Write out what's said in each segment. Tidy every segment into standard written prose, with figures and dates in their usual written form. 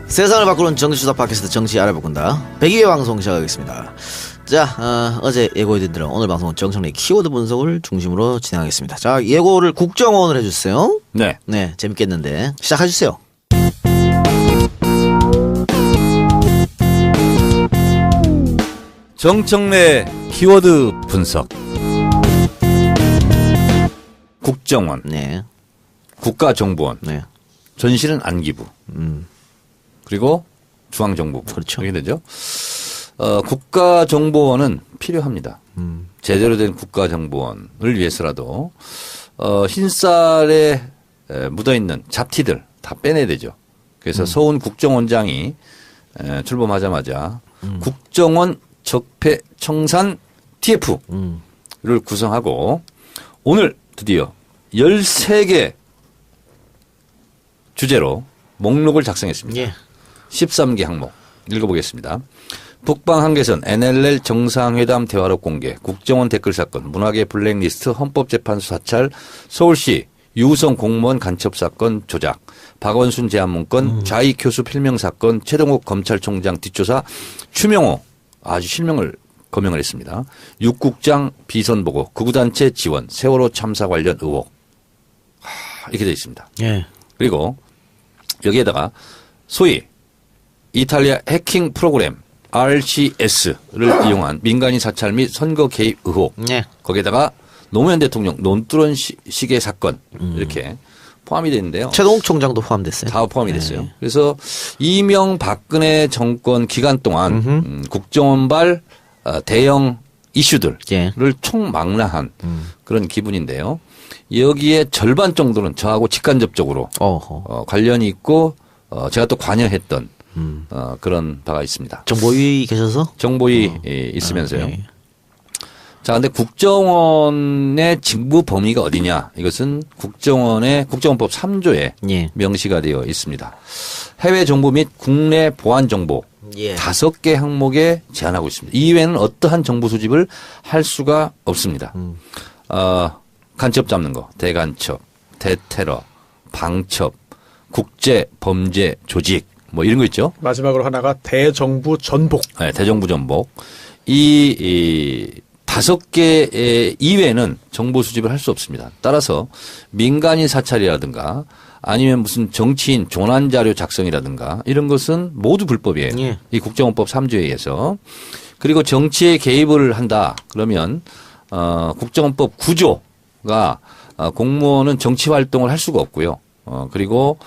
세상을 바꾸는 정치수다 팟캐스트 정치 알아보건다 102회 방송 시작하겠습니다. 자, 어제 예고해드린 대로 오늘 방송은 정청래 키워드 분석을 중심으로 진행하겠습니다. 자, 예고를 국정원을 해주세요. 네. 네, 재밌겠는데 시작해주세요. 정청래 키워드 분석. 국정원, 네, 국가정보원, 네, 전실은 안기부, 그리고 중앙정보부. 그렇죠. 이렇게 되죠. 국가정보원은 필요합니다. 제대로 된 국가정보원을 위해서라도 흰쌀에 묻어있는 잡티들 다 빼내야 되죠. 그래서 서훈 국정원장이 출범하자마자 국정원 적폐 청산 TF를 구성하고 오늘 드디어 13개 주제로 목록을 작성했습니다. 예. 13개 항목 읽어보겠습니다. 북방 한계선 NLL 정상회담 대화록 공개, 국정원 댓글 사건, 문화계 블랙리스트, 헌법재판소 사찰, 서울시 유우성 공무원 간첩 사건 조작, 박원순 제안문건, 좌익 교수 필명 사건, 최동욱 검찰총장 뒷조사, 추명호 아주 실명을 거명을 했습니다. 육국장 비선 보고, 극우단체 지원, 세월호 참사 관련 의혹 이렇게 되어 있습니다. 예. 그리고 여기에다가 소위 이탈리아 해킹 프로그램 RCS를 이용한 민간인 사찰 및 선거 개입 의혹, 예. 거기에다가 노무현 대통령 논두렁 시계 사건 이렇게 포함이 되는데요. 최동욱 총장도 포함됐어요. 다 포함이 됐어요. 그래서 이명박근혜 정권 기간 동안 국정원발 대형 이슈들을 예. 총망라한 그런 기분인데요. 여기에 절반 정도는 저하고 직간접적으로 관련이 있고 제가 또 관여했던 그런 바가 있습니다. 정보위 계셔서? 정보위 있으면서요. 예. 자, 근데 국정원의 직무 범위가 어디냐? 이것은 국정원법 3조에 예. 명시가 되어 있습니다. 해외 정보 및 국내 보안 정보 예. 5개 항목에 제한하고 있습니다. 이외에는 어떠한 정보 수집을 할 수가 없습니다. 간첩 잡는 거, 대간첩, 대테러, 방첩, 국제 범죄 조직 뭐 이런 거 있죠. 마지막으로 하나가 대정부 전복. 네, 대정부 전복. 이 5개 이외에는 정보 수집을 할 수 없습니다. 따라서 민간인 사찰이라든가 아니면 무슨 정치인 조난 자료 작성이라든가 이런 것은 모두 불법이에요. 예. 이 국정원법 3조에 의해서. 그리고 정치에 개입을 한다 그러면 국정원법 9조가 공무원은 정치 활동을 할 수가 없고요. 그리고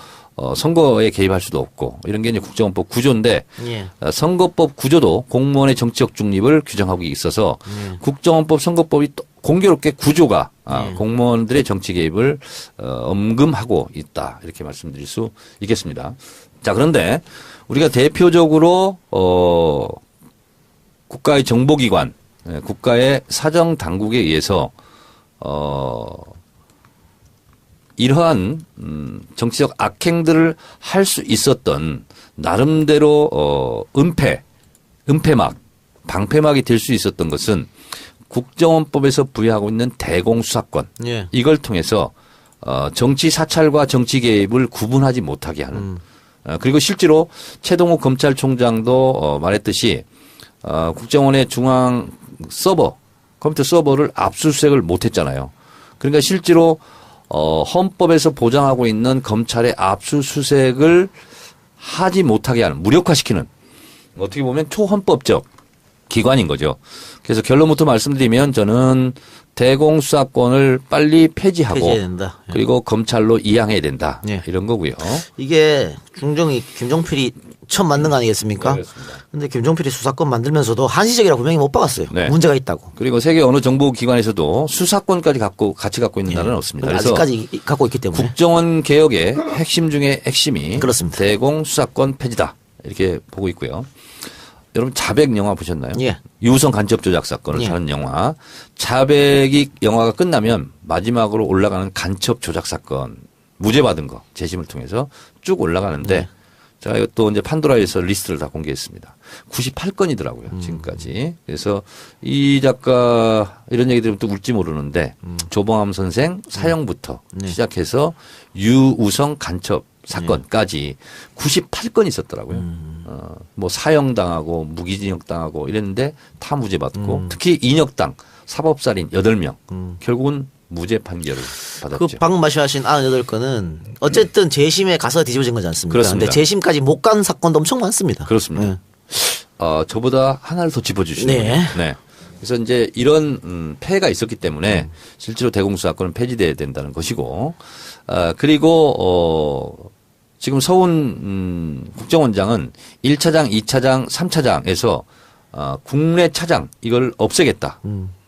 선거에 개입할 수도 없고 이런 게 이제 국정원법 9조인데 예. 선거법 9조도 공무원의 정치적 중립을 규정하고 있어서 국정원법 선거법이 또 공교롭게 9조가 공무원들의 정치 개입을 엄금하고 있다 이렇게 말씀드릴 수 있겠습니다. 자, 그런데 우리가 대표적으로 국가의 정보기관, 국가의 사정 당국에 의해서 이러한 정치적 악행들을 할 수 있었던 나름대로 은폐막, 방패막이 될 수 있었던 것은 국정원법에서 부여하고 있는 대공수사권 예. 이걸 통해서 정치 사찰과 정치 개입을 구분하지 못하게 하는 그리고 실제로 최동욱 검찰총장도 말했듯이 국정원의 중앙 서버 컴퓨터 서버를 압수수색을 못했잖아요. 그러니까 실제로 헌법에서 보장하고 있는 검찰의 압수수색을 하지 못하게 하는 무력화시키는 어떻게 보면 초헌법적 기관인 거죠. 그래서 결론부터 말씀드리면 저는 대공수사권을 빨리 폐지하고 폐지해야 된다. 예. 그리고 검찰로 이양해야 된다. 예. 이런 거고요. 이게 중정이 김종필이 처음 만든 거 아니겠습니까? 네, 그렇습니다. 근데 김종필이 수사권 만들면서도 한시적이라고 분명히 못 박았어요. 네. 문제가 있다고. 그리고 세계 어느 정보기관에서도 수사권까지 같이 갖고 있는 나라는 없습니다. 그래서 아직까지 갖고 있기 때문에. 국정원 개혁의 핵심 중에 핵심이 그렇습니다. 대공수사권 폐지다. 이렇게 보고 있고요. 여러분 자백 영화 보셨나요? 예. 유우성 간첩 조작 사건을 예. 다룬 영화. 자백이 영화가 끝나면 마지막으로 올라가는 간첩 조작 사건 무죄 받은 거 재심을 통해서 쭉 올라가는데 예. 제가 이것도 이제 판도라에서 리스트를 다 공개했습니다. 98건이더라고요. 지금까지. 그래서 이 작가 이런 얘기 들으면 또 울지 모르는데 조봉암 선생 사형부터 시작해서 유우성 간첩 사건까지 98건이 있었더라고요. 뭐 사형당하고 무기징역당하고 이랬는데 다 무죄 받고 특히 인혁당 사법살인 8명 결국은 무죄 판결을 받았죠. 그 방금 말씀하신 98건은 어쨌든 재심에 가서 뒤집어진 거지 않습니까? 그렇습니다. 근데 재심까지 못 간 사건도 엄청 많습니다. 그렇습니다. 저보다 하나를 더 짚어주시네요. 네. 네. 그래서 이제 이런 폐해가 있었기 때문에 실제로 대공수사권은 폐지돼야 된다는 것이고, 그리고 지금 서훈 국정원장은 1차장, 2차장, 3차장에서 국내 차장 이걸 없애겠다.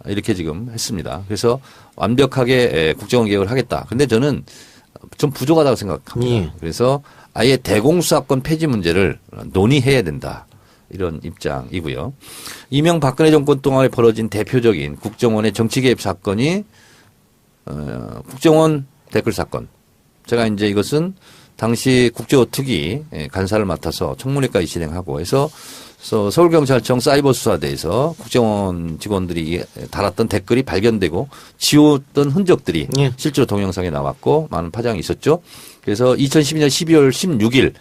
이렇게 지금 했습니다. 그래서 완벽하게 국정원 개혁을 하겠다. 근데 저는 좀 부족하다고 생각합니다. 예. 그래서 아예 대공수사권 폐지 문제를 논의해야 된다. 이런 입장이고요. 이명박근혜 정권 동안에 벌어진 대표적인 국정원의 정치 개입 사건이 국정원 댓글 사건. 제가 이제 이것은 당시 국정원특위 간사를 맡아서 청문회까지 진행하고 해서 서울경찰청 사이버수사대에서 국정원 직원들이 달았던 댓글이 발견되고 지웠던 흔적들이 예. 실제로 동영상에 나왔고 많은 파장이 있었죠. 그래서 2012년 12월 16일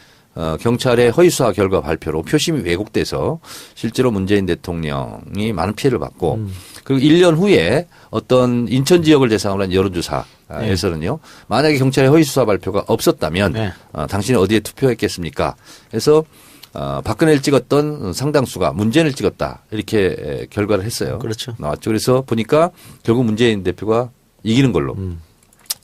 경찰의 허위수사 결과 발표로 표심이 왜곡돼서 실제로 문재인 대통령이 많은 피해를 받고 그리고 1년 후에 어떤 인천 지역을 대상으로 한 여론조사에서는요. 만약에 경찰의 허위수사 발표가 없었다면 네. 당신이 어디에 투표했겠습니까? 그래서 박근혜를 찍었던 상당수가 문재인을 찍었다. 이렇게 결과를 했어요. 그렇죠. 나왔죠. 그래서 보니까 결국 문재인 대표가 이기는 걸로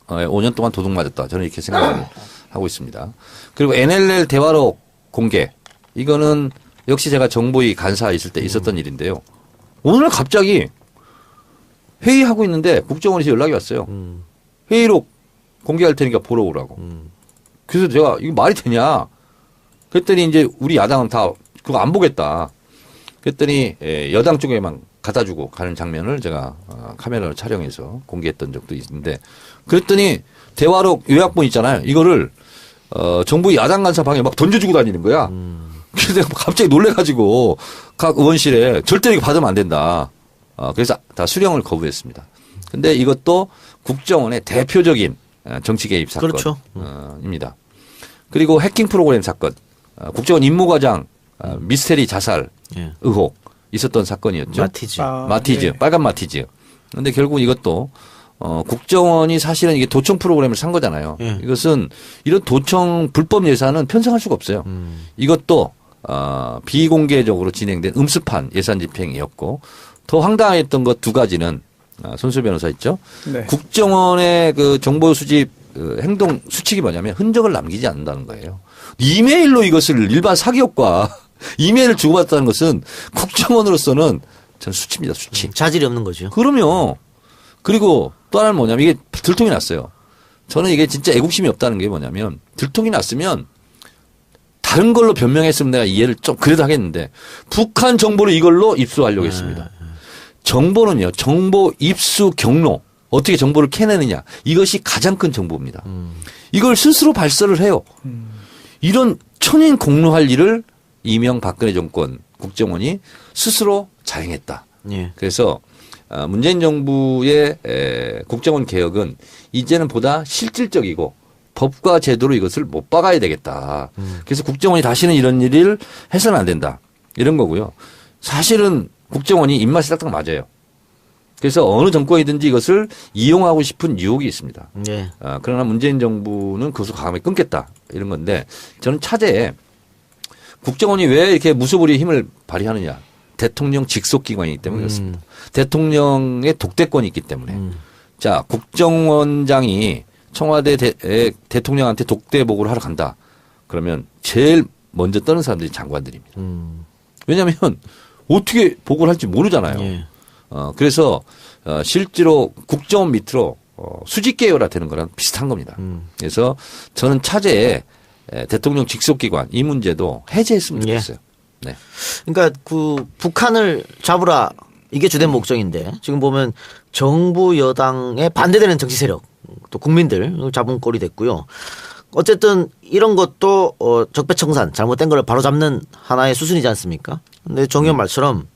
5년 동안 도둑 맞았다. 저는 이렇게 생각을 하고 있습니다. 그리고 NLL 대화록 공개. 이거는 역시 제가 정보위 간사 있을 때 있었던 일인데요. 오늘 갑자기 회의하고 있는데 국정원에서 연락이 왔어요. 회의록 공개할 테니까 보러 오라고. 그래서 제가 이거 말이 되냐. 그랬더니 이제 우리 야당은 다 그거 안 보겠다. 그랬더니 여당 쪽에만 갖다 주고 가는 장면을 제가 카메라로 촬영해서 공개했던 적도 있는데 그랬더니 대화록 요약본 있잖아요. 이거를 정부 야당 간사 방에 막 던져주고 다니는 거야. 그래서 내가 갑자기 놀래가지고 각 의원실에 절대 이거 받으면 안 된다. 그래서 다 수령을 거부했습니다. 근데 이것도 국정원의 대표적인 정치 개입 그렇죠. 사건입니다. 그리고 해킹 프로그램 사건, 국정원 임무과장 미스테리 자살 예. 의혹 있었던 사건이었죠. 마티즈. 마티즈, 네. 빨간 마티즈. 그런데 결국 이것도 국정원이 사실은 이게 도청 프로그램을 산 거잖아요. 예. 이것은 이런 도청 불법 예산은 편성할 수가 없어요. 이것도 비공개적으로 진행된 음습한 예산 집행이었고 더 황당했던 것 두 가지는 손수 변호사 있죠. 네. 국정원의 그 정보 수집 행동 수칙이 뭐냐면 흔적을 남기지 않는다는 거예요. 이메일로 이것을 일반 사기업과 이메일을 주고받았다는 것은 국정원으로서는 전 수치입니다. 수치. 자질이 없는 거죠. 그럼요. 그리고 또 하나는 뭐냐면 이게 들통이 났어요. 저는 이게 진짜 애국심이 없다는 게 뭐냐면 들통이 났으면 다른 걸로 변명했으면 내가 이해를 좀 그래도 하겠는데 북한 정보를 이걸로 입수하려고 했습니다. 정보는요. 정보 입수 경로. 어떻게 정보를 캐내느냐. 이것이 가장 큰 정보입니다. 이걸 스스로 발설을 해요. 이런 천인 공로할 일을 이명박근혜 정권 국정원이 스스로 자행했다. 예. 그래서 문재인 정부의 국정원 개혁은 이제는 보다 실질적이고 법과 제도로 이것을 못 박아야 되겠다. 그래서 국정원이 다시는 이런 일을 해서는 안 된다. 이런 거고요. 사실은 국정원이 입맛이 딱딱 맞아요. 그래서 어느 정권이든지 이것을 이용하고 싶은 유혹이 있습니다. 예. 그러나 문재인 정부는 그것을 과감히 끊겠다. 이런 건데 저는 차제에 국정원이 왜 이렇게 무소불위의 힘을 발휘하느냐. 대통령 직속기관이기 때문에 그렇습니다. 대통령의 독대권이 있기 때문에. 자, 국정원장이 청와대 대통령한테 독대 보고를 하러 간다. 그러면 제일 먼저 떠는 사람들이 장관들입니다. 왜냐하면 어떻게 보고를 할지 모르잖아요. 예. 그래서 실제로 국정원 밑으로 수직 계열화 되는 거랑 비슷한 겁니다. 그래서 저는 차제에 대통령 직속기관 이 문제도 해제했으면 좋겠어요. 네. 그러니까 그 북한을 잡으라 이게 주된 목적인데 지금 보면 정부 여당에 반대되는 정치 세력 또 국민들 잡은 꼴이 됐고요. 어쨌든 이런 것도 적폐청산 잘못된 걸 바로잡는 하나의 수순이지 않습니까? 근데 정 의원 말처럼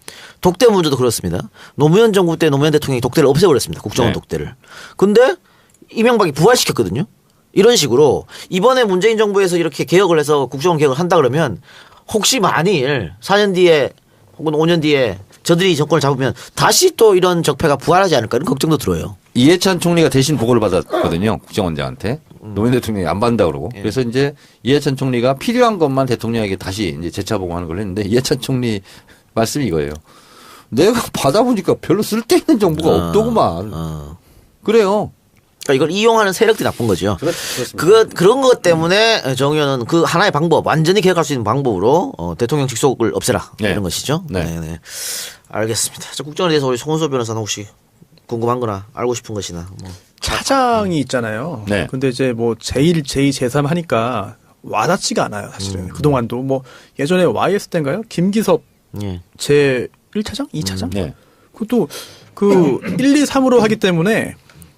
독대 문제도 그렇습니다. 노무현 정부 때 노무현 대통령이 독대를 없애버렸습니다. 국정원 네. 독대를. 근데 이명박이 부활시켰거든요. 이런 식으로 이번에 문재인 정부에서 이렇게 개혁을 해서 국정원 개혁을 한다 그러면 혹시 만일 4년 뒤에 혹은 5년 뒤에 저들이 정권을 잡으면 다시 또 이런 적폐가 부활하지 않을까 이런 걱정도 들어요. 이해찬 총리가 대신 보고를 받았거든요. 국정원장한테. 노무현 대통령이 안 받는다 그러고. 그래서 이제 이해찬 총리가 필요한 것만 대통령에게 다시 이제 재차 보고하는 걸 했는데 이해찬 총리 말씀이 이거예요. 내가 받아보니까 별로 쓸데있는 정보가 없더구만. 그래요. 그러니까 이걸 이용하는 세력들이 나쁜 거죠. 그렇습니다. 그런 것 때문에 정 의원은 그 하나의 방법, 완전히 개혁할 수 있는 방법으로 대통령 직속을 없애라 네. 이런 것이죠. 네. 네. 알겠습니다. 자, 국정원에 대해서 우리 송은소 변호사는 혹시 궁금한거나 알고 싶은 것이나 뭐. 차장이 있잖아요. 네. 근데 이제 뭐 제1, 제2, 제3 하니까 와닿지가 않아요, 사실은. 그동안도 뭐 예전에 YS 때인가요? 김기섭 예. 제 1차장? 2차장? 네. 그것도 그 1, 2, 3으로 하기 때문에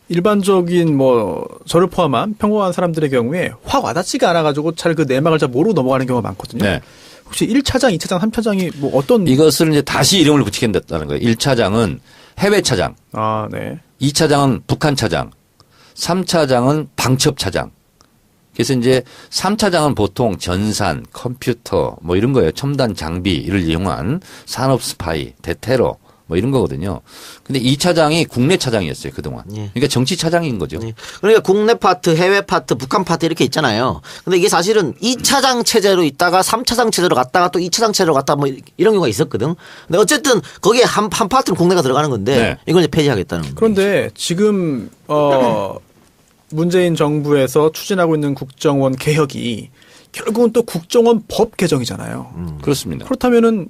일반적인 뭐 저를 포함한 평범한 사람들의 경우에 확 와닿지가 않아가지고 잘 그 내막을 잘 모르고 넘어가는 경우가 많거든요. 네. 혹시 1차장, 2차장, 3차장이 뭐 어떤 이것을 이제 다시 이름을 붙이겠다는 거예요. 1차장은 해외 차장, 아, 네. 2차장은 북한 차장, 3차장은 방첩 차장. 그래서 이제 3차장은 보통 전산, 컴퓨터 뭐 이런 거예요. 첨단 장비를 이용한 산업 스파이, 대테러 뭐 이런 거거든요. 근데 2차장이 국내 차장이었어요, 그동안. 예. 그러니까 정치 차장인 거죠. 예. 그러니까 국내 파트, 해외 파트, 북한 파트 이렇게 있잖아요. 근데 이게 사실은 2차장 체제로 있다가 3차장 체제로 갔다가 또 2차장 체제로 갔다 뭐 이런 경우가 있었거든. 근데 어쨌든 거기에 한 파트는 국내가 들어가는 건데 네. 이걸 이제 폐지하겠다는 거예요. 그런데 지금 문재인 정부에서 추진하고 있는 국정원 개혁이 결국은 또 국정원 법 개정이잖아요. 그렇습니다. 그렇다면은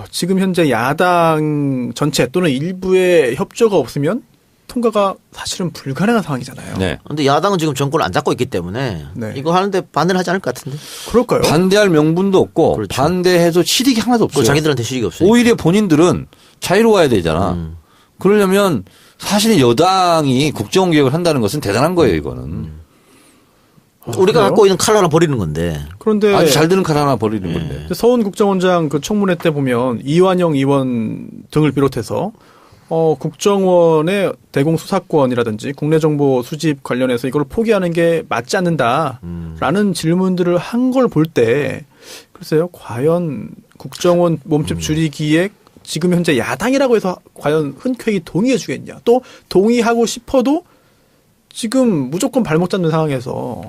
지금 현재 야당 전체 또는 일부의 협조가 없으면 통과가 사실은 불가능한 상황이잖아요. 네. 근데 야당은 지금 정권을 안 잡고 있기 때문에 네. 이거 하는데 반대를 하지 않을 것 같은데. 그럴까요? 반대할 명분도 없고 그렇죠. 반대해서 실익이 하나도 없어요. 자기들한테 실익이 없어요. 오히려 본인들은 자유로워야 되잖아. 그러려면 사실 여당이 국정원 개혁을 한다는 것은 대단한 거예요, 이거는. 우리가 그래요? 갖고 있는 칼 하나 버리는 건데. 그런데 아주 잘 드는 칼 하나 버리는 건데. 서훈 국정원장 그 청문회 때 보면 이완영 의원 등을 비롯해서 국정원의 대공 수사권이라든지 국내 정보 수집 관련해서 이걸 포기하는 게 맞지 않는다라는 질문들을 한 걸 볼 때 글쎄요, 과연 국정원 몸집 줄이기에 지금 현재 야당이라고 해서 과연 흔쾌히 동의해 주겠냐? 또 동의하고 싶어도 지금 무조건 발목 잡는 상황에서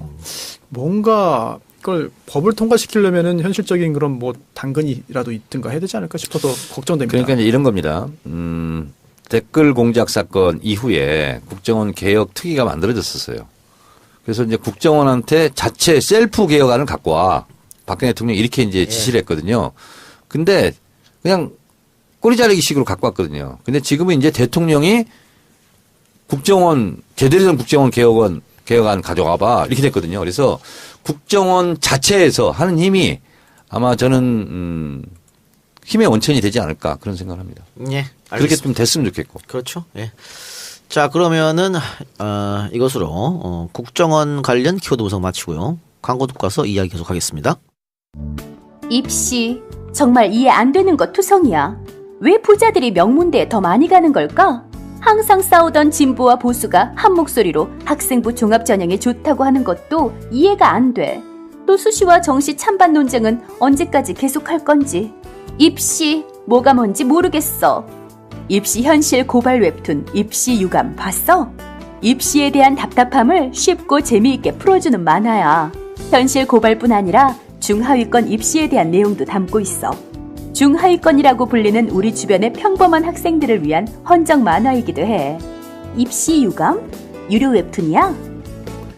뭔가 이걸 법을 통과시키려면은 현실적인 그런 뭐 당근이라도 있든가 해야 되지 않을까 싶어서 걱정됩니다. 그러니까 이제 이런 겁니다. 댓글 공작 사건 이후에 국정원 개혁 특위가 만들어졌었어요. 그래서 이제 국정원한테 자체 셀프 개혁안을 갖고 와. 박근혜 대통령이 이렇게 이제 지시를 했거든요. 근데 그냥 꼬리 자르기 식으로 갖고 왔거든요. 근데 지금은 이제 대통령이 국정원, 제대로 된 국정원 개혁안 가져와 봐. 이렇게 됐거든요. 그래서 국정원 자체에서 하는 힘이 아마 저는, 힘의 원천이 되지 않을까 그런 생각을 합니다. 예. 그렇게 알겠습니다. 좀 됐으면 좋겠고. 그렇죠. 예. 자, 그러면은 이것으로 국정원 관련 키워드 분석 마치고요. 광고 듣고 와서 이야기 계속하겠습니다. 입시 정말 이해 안 되는 것 투성이야. 왜 부자들이 명문대에 더 많이 가는 걸까? 항상 싸우던 진보와 보수가 한 목소리로 학생부 종합전형에 좋다고 하는 것도 이해가 안 돼. 또 수시와 정시 찬반 논쟁은 언제까지 계속할 건지. 입시 뭐가 뭔지 모르겠어. 입시 현실 고발 웹툰 입시 유감 봤어? 입시에 대한 답답함을 쉽고 재미있게 풀어주는 만화야. 현실 고발뿐 아니라 중하위권 입시에 대한 내용도 담고 있어. 중하위권이라고 불리는 우리 주변의 평범한 학생들을 위한 헌정 만화이기도 해. 입시 유감? 유료 웹툰이야?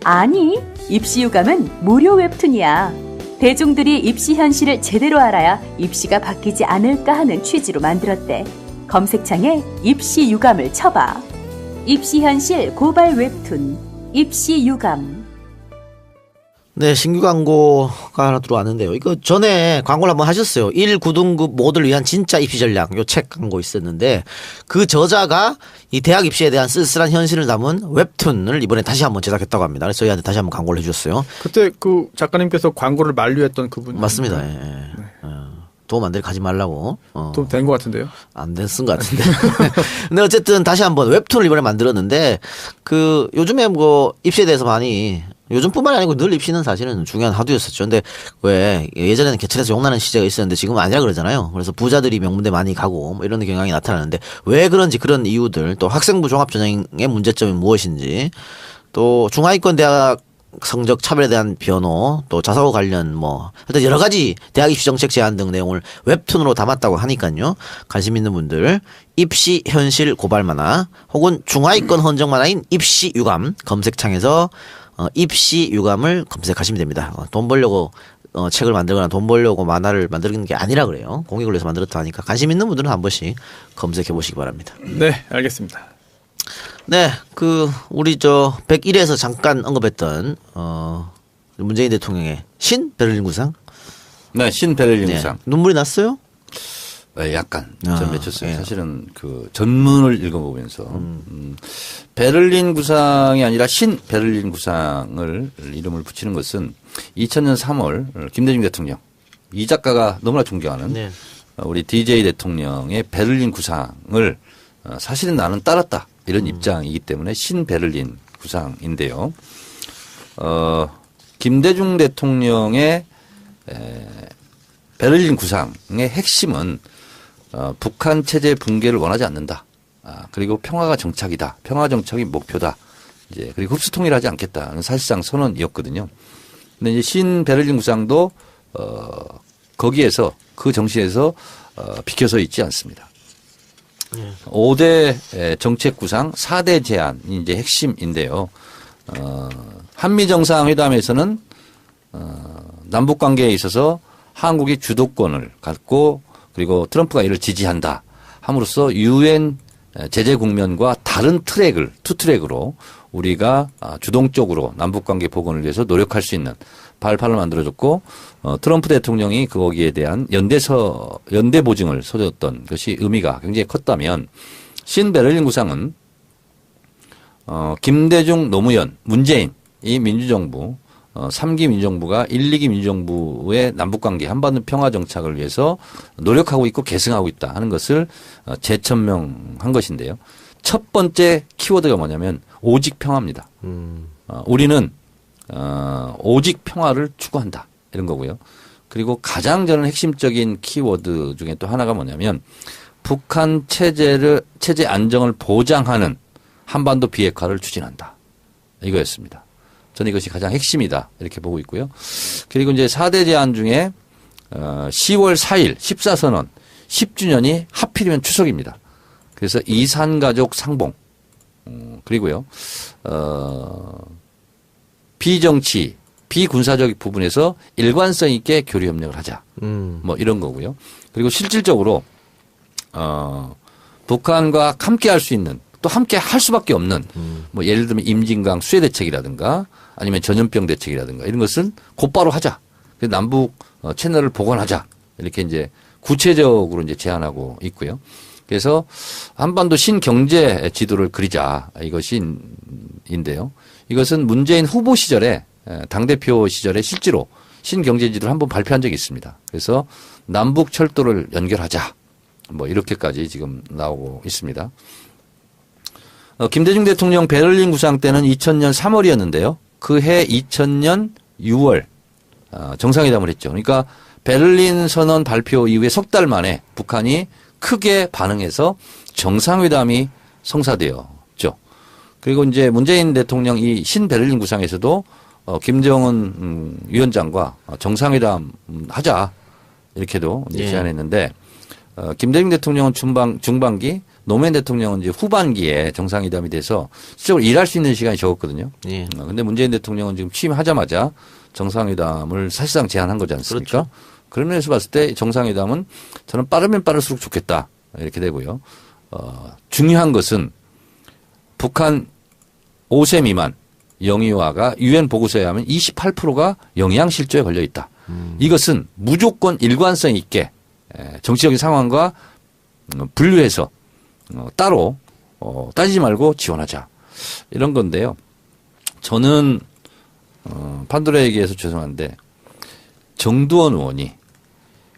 아니, 입시 유감은 무료 웹툰이야. 대중들이 입시 현실을 제대로 알아야 입시가 바뀌지 않을까 하는 취지로 만들었대. 검색창에 입시 유감을 쳐봐. 입시 현실 고발 웹툰 입시 유감. 네, 신규 광고가 하나 들어왔는데요. 이거 전에 광고를 한번 하셨어요. 1, 9등급 모두를 위한 진짜 입시 전략. 요 책 광고 있었는데 그 저자가 이 대학 입시에 대한 쓸쓸한 현실을 담은 웹툰을 이번에 다시 한번 제작했다고 합니다. 그래서 저희한테 다시 한번 광고를 해주셨어요. 그때 그 작가님께서 광고를 만류했던 그분 맞습니다. 예. 도움 안 될 가지 말라고. 좀 된 것 같은데요. 안 됐은 것 같은데. 근데 어쨌든 다시 한번 웹툰을 이번에 만들었는데 그 요즘에 뭐 입시에 대해서 많이 요즘뿐만 아니고 늘 입시는 사실은 중요한 화두였었죠. 근데 왜 예전에는 개찰에서 욕나는 시대가 있었는데 지금은 아니라 그러잖아요. 그래서 부자들이 명문대 많이 가고 뭐 이런 경향이 나타나는데 왜 그런지 그런 이유들 또 학생부 종합전형의 문제점이 무엇인지 또 중하위권 대학 성적 차별에 대한 변호, 또 자사고 관련 뭐 하여튼 여러 가지 대학 입시 정책 제안 등 내용을 웹툰으로 담았다고 하니까요. 관심 있는 분들 입시 현실 고발 만화 혹은 중하위권 헌정 만화인 입시 유감 검색창에서 입시 유감을 검색하시면 됩니다. 돈 벌려고 책을 만들거나 돈 벌려고 만화를 만드는 게 아니라 그래요. 공익을 위해서 만들었다 하니까 관심 있는 분들은 한 번씩 검색해 보시기 바랍니다. 네, 알겠습니다. 네, 우리 101에서 잠깐 언급했던, 문재인 대통령의 신 베를린 구상? 네, 신 베를린 네. 구상. 눈물이 났어요? 네, 약간 아, 좀 맺혔어요. 예. 사실은 그 전문을 읽어보면서 베를린 구상이 아니라 신 베를린 구상을 이름을 붙이는 것은 2000년 3월 김대중 대통령 이 작가가 너무나 존경하는 네. 우리 DJ 대통령의 베를린 구상을 사실은 나는 따랐다 이런 입장이기 때문에 신 베를린 구상인데요. 김대중 대통령의 베를린 구상의 핵심은 북한 체제 붕괴를 원하지 않는다. 그리고 평화가 정착이다. 평화 정착이 목표다. 이제 그리고 흡수 통일하지 않겠다는 사실상 선언이었거든요. 근데 이제 신 베를린 구상도 거기에서 그 정신에서 비켜서 있지 않습니다. 5대 정책 구상, 4대 제안이 이제 핵심인데요. 한미 정상회담에서는 남북 관계에 있어서 한국이 주도권을 갖고 그리고 트럼프가 이를 지지한다 함으로써 유엔 제재 국면과 다른 트랙을 투 트랙으로 우리가 주동적으로 남북 관계 복원을 위해서 노력할 수 있는 발판을 만들어줬고 트럼프 대통령이 거기에 대한 연대 보증을 서줬던 것이 의미가 굉장히 컸다면 신 베를린 구상은 김대중, 노무현, 문재인 이 민주정부 3기 민주정부가 1, 2기 민주정부의 남북관계 한반도 평화 정착을 위해서 노력하고 있고 계승하고 있다 하는 것을 재천명한 것인데요. 첫 번째 키워드가 뭐냐면 오직 평화입니다. 우리는 오직 평화를 추구한다 이런 거고요. 그리고 가장 저는 핵심적인 키워드 중에 또 하나가 뭐냐면 북한 체제 안정을 보장하는 한반도 비핵화를 추진한다. 이거였습니다. 저는 이것이 가장 핵심이다. 이렇게 보고 있고요. 그리고 이제 4대 제안 중에 10월 4일 14선언 10주년이 하필이면 추석입니다. 그래서 이산가족 상봉 그리고요. 비정치, 비군사적 부분에서 일관성 있게 교류 협력을 하자. 뭐 이런 거고요. 그리고 실질적으로 북한과 함께 할 수 있는 또 함께 할 수밖에 없는 뭐 예를 들면 임진강 수해 대책이라든가 아니면 전염병 대책이라든가 이런 것은 곧바로 하자. 그래서 남북 채널을 복원하자. 이렇게 이제 구체적으로 이제 제안하고 있고요. 그래서 한반도 신경제 지도를 그리자 이것인데요. 이것은 문재인 후보 시절에 당대표 시절에 실제로 신경제 지도를 한번 발표한 적이 있습니다. 그래서 남북 철도를 연결하자. 뭐 이렇게까지 지금 나오고 있습니다. 김대중 대통령 베를린 구상 때는 2000년 3월이었는데요. 그해 2000년 6월 정상회담을 했죠. 그러니까 베를린 선언 발표 이후에 석 달 만에 북한이 크게 반응해서 정상회담이 성사되었죠. 그리고 이제 문재인 대통령 이 신 베를린 구상에서도 김정은 위원장과 정상회담 하자 이렇게도 이제 제안했는데 김대중 대통령은 중반기 노무현 대통령은 이제 후반기에 정상회담이 돼서 실제로 일할 수 있는 시간이 적었거든요. 예. 근데 문재인 대통령은 지금 취임하자마자 정상회담을 사실상 제안한 거지 않습니까? 그렇죠. 그런 면에서 봤을 때 정상회담은 저는 빠르면 빠를수록 좋겠다. 이렇게 되고요. 중요한 것은 북한 5세 미만 영유아가 유엔 보고서에 의하면 28%가 영양실조에 걸려 있다. 이것은 무조건 일관성 있게 정치적인 상황과 분류해서 따로 따지지 말고 지원하자. 이런 건데요. 저는 판도라 얘기해서 죄송한데 정두원 의원이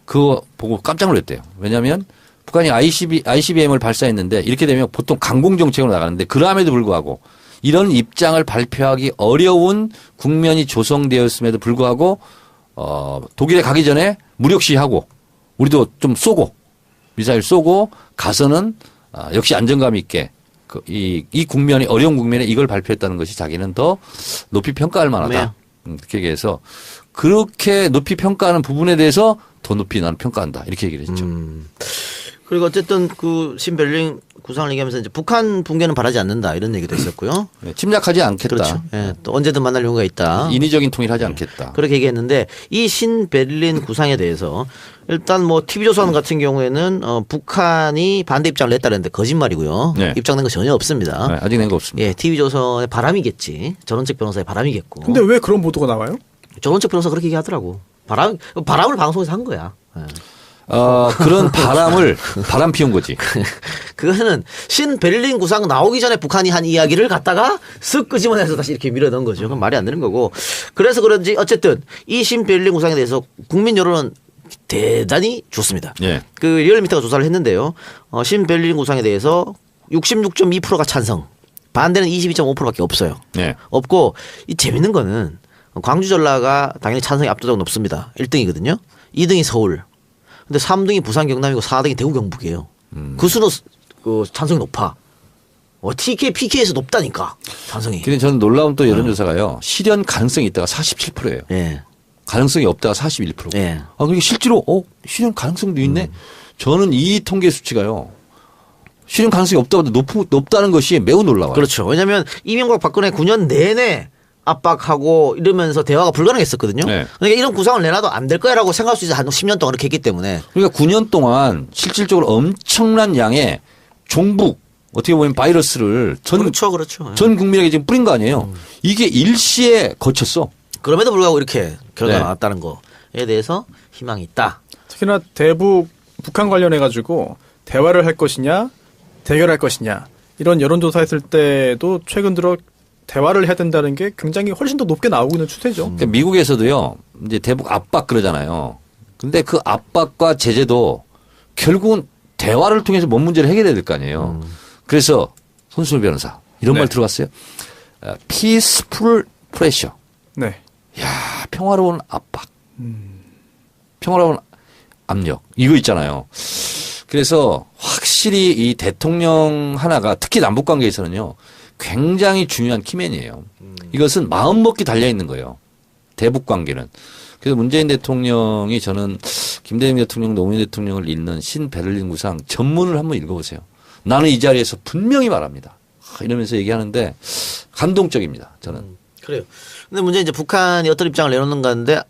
그거 보고 깜짝 놀랐대요. 왜냐하면 북한이 ICBM을 발사했는데 이렇게 되면 보통 강공 정책으로 나가는데 그럼에도 불구하고 이런 입장을 발표하기 어려운 국면이 조성되었음에도 불구하고 독일에 가기 전에 무력 시하고 우리도 좀 쏘고 미사일 쏘고 가서는 역시 안정감 있게 이 국면이 어려운 국면에 이걸 발표했다는 것이 자기는 더 높이 평가할 만하다. 그렇게 얘기해서 그렇게 높이 평가하는 부분에 대해서 더 높이 나는 평가한다. 이렇게 얘기를 했죠. 그리고 어쨌든 그 신베를린 구상을 얘기하면서 이제 북한 붕괴는 바라지 않는다 이런 얘기도 있었고요. 네, 침략하지 않겠다. 그렇죠. 예, 또 언제든 만날 용의가 있다. 인위적인 통일하지 않겠다. 그렇게 얘기했는데 이 신베를린 구상에 대해서 일단 뭐 TV조선 같은 경우에는 북한이 반대 입장을 냈다는데 거짓말이고요. 네. 입장 낸 거 전혀 없습니다. 네, 아직 낸 거 없습니다. 예, TV조선의 바람이겠지. 전원책 변호사의 바람이겠고. 근데 왜 그런 보도가 나와요? 전원책 변호사 그렇게 얘기하더라고. 바람을 방송에서 한 거야. 예. 그런 바람 피운 거지. 그거는 신베를린 구상 나오기 전에 북한이 한 이야기를 갖다가 쓱 끄집어내서 다시 이렇게 밀어넣은 거죠. 그건 말이 안 되는 거고. 그래서 그런지 어쨌든 이 신베를린 구상에 대해서 국민 여론은 대단히 좋습니다. 예. 그 리얼미터가 조사를 했는데요. 신베를린 구상에 대해서 66.2%가 찬성, 반대는 22.5%밖에 없어요. 예. 없고 이 재밌는 거는 광주 전라가 당연히 찬성이 압도적으로 높습니다. 1등이거든요. 2등이 서울. 근데 3등이 부산 경남이고 4등이 대구 경북이에요. 그 수는 찬성이 높아. TK, PK에서 높다니까 찬성이. 근데 저는 놀라운 또 여론조사가요. 실현 가능성이 있다가 47%예요. 예. 가능성이 없다가 41%. 예. 그게 실제로 실현 가능성도 있네. 저는 이 통계 수치가요. 실현 가능성이 없다고 높다는 것이 매우 놀라워요. 그렇죠. 왜냐하면 이명박 박근혜 9년 내내 압박하고 이러면서 대화가 불가능했었거든요. 네. 그러니까 이런 구상을 내놔도 안 될 거야라고 생각할 수 있어. 한 10년 동안 그렇게 했기 때문에. 그러니까 9년 동안 실질적으로 엄청난 양의 종북 어떻게 보면 바이러스를 그렇죠. 전 국민에게 지금 뿌린 거 아니에요. 이게 일시에 거쳤어. 그럼에도 불구하고 이렇게 결과가 네. 나왔다는 거에 대해서 희망이 있다. 특히나 대북 북한 관련해 가지고 대화를 할 것이냐 대결할 것이냐 이런 여론조사했을 때도 최근 들어 대화를 해야 된다는 게 굉장히 훨씬 더 높게 나오고 있는 추세죠. 그러니까 미국에서도요. 이제 대북 압박 그러잖아요. 근데 그 압박과 제재도 결국은 대화를 통해서 뭔 문제를 해결해야 될 거 아니에요. 그래서 손수호 변호사 이런 네. 말 들어봤어요? peaceful pressure. 네. 야, 평화로운 압박. 평화로운 압력. 이거 있잖아요. 그래서 확실히 이 대통령 하나가 특히 남북 관계에서는요. 굉장히 중요한 키맨이에요. 이것은 마음먹기 달려있는 거예요. 대북 관계는. 그래서 문재인 대통령이 저는 김대중 대통령, 노무현 대통령을 잇는 신베를린 구상 전문을 한번 읽어보세요. 나는 이 자리에서 분명히 말합니다. 이러면서 얘기하는데 감동적입니다. 저는. 그래요. 근데 문제는 이제 북한이 어떤 입장을 내놓는가 하는데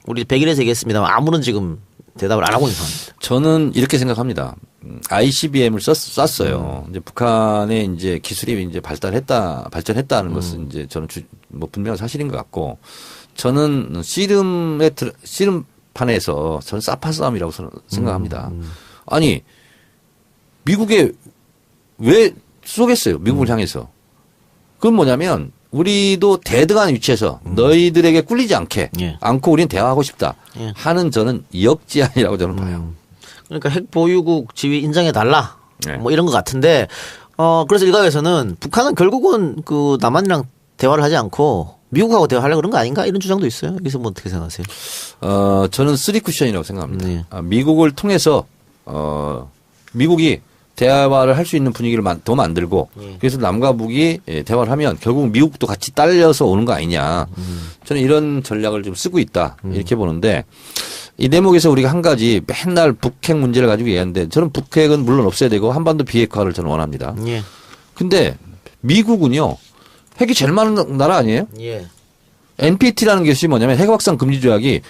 우리 100일에서 얘기했습니다만 아무런 지금 대답을 안 하고 있는 상황입니다. 저는 이렇게 생각합니다. ICBM을 쐈어요. 이제 북한의 이제 기술이 이제 발전했다는 것은 이제 저는 뭐 분명한 사실인 것 같고 저는 씨름판에서 저는 사파 싸움이라고 생각합니다. 아니 미국에 왜 쏘겠어요? 미국을 향해서. 그건 뭐냐면 우리도 대등한 위치에서 너희들에게 꿀리지 예. 않고 우리는 대화하고 싶다 예. 하는 저는 역지안이라고 저는 봐요. 그러니까 핵 보유국 지위 인정해 달라. 네. 뭐 이런 것 같은데 그래서 일각에서는 북한은 결국은 그 남한이랑 대화를 하지 않고 미국하고 대화하려고 그런 거 아닌가 이런 주장도 있어요. 여기서 뭐 어떻게 생각하세요? 저는 3쿠션이라고 생각합니다. 네. 미국을 통해서 미국이 대화를 할 수 있는 분위기를 더 만들고 그래서 남과 북이 대화를 하면 결국 미국도 같이 딸려서 오는 거 아니냐. 저는 이런 전략을 좀 쓰고 있다. 이렇게 보는데 이 대목에서 우리가 한 가지 맨날 북핵 문제를 가지고 얘기하는데 저는 북핵은 물론 없애야 되고 한반도 비핵화를 저는 원합니다. 예. 근데 미국은요. 핵이 제일 많은 나라 아니에요? 예. NPT라는 것이 뭐냐면 핵 확산 금지 조약이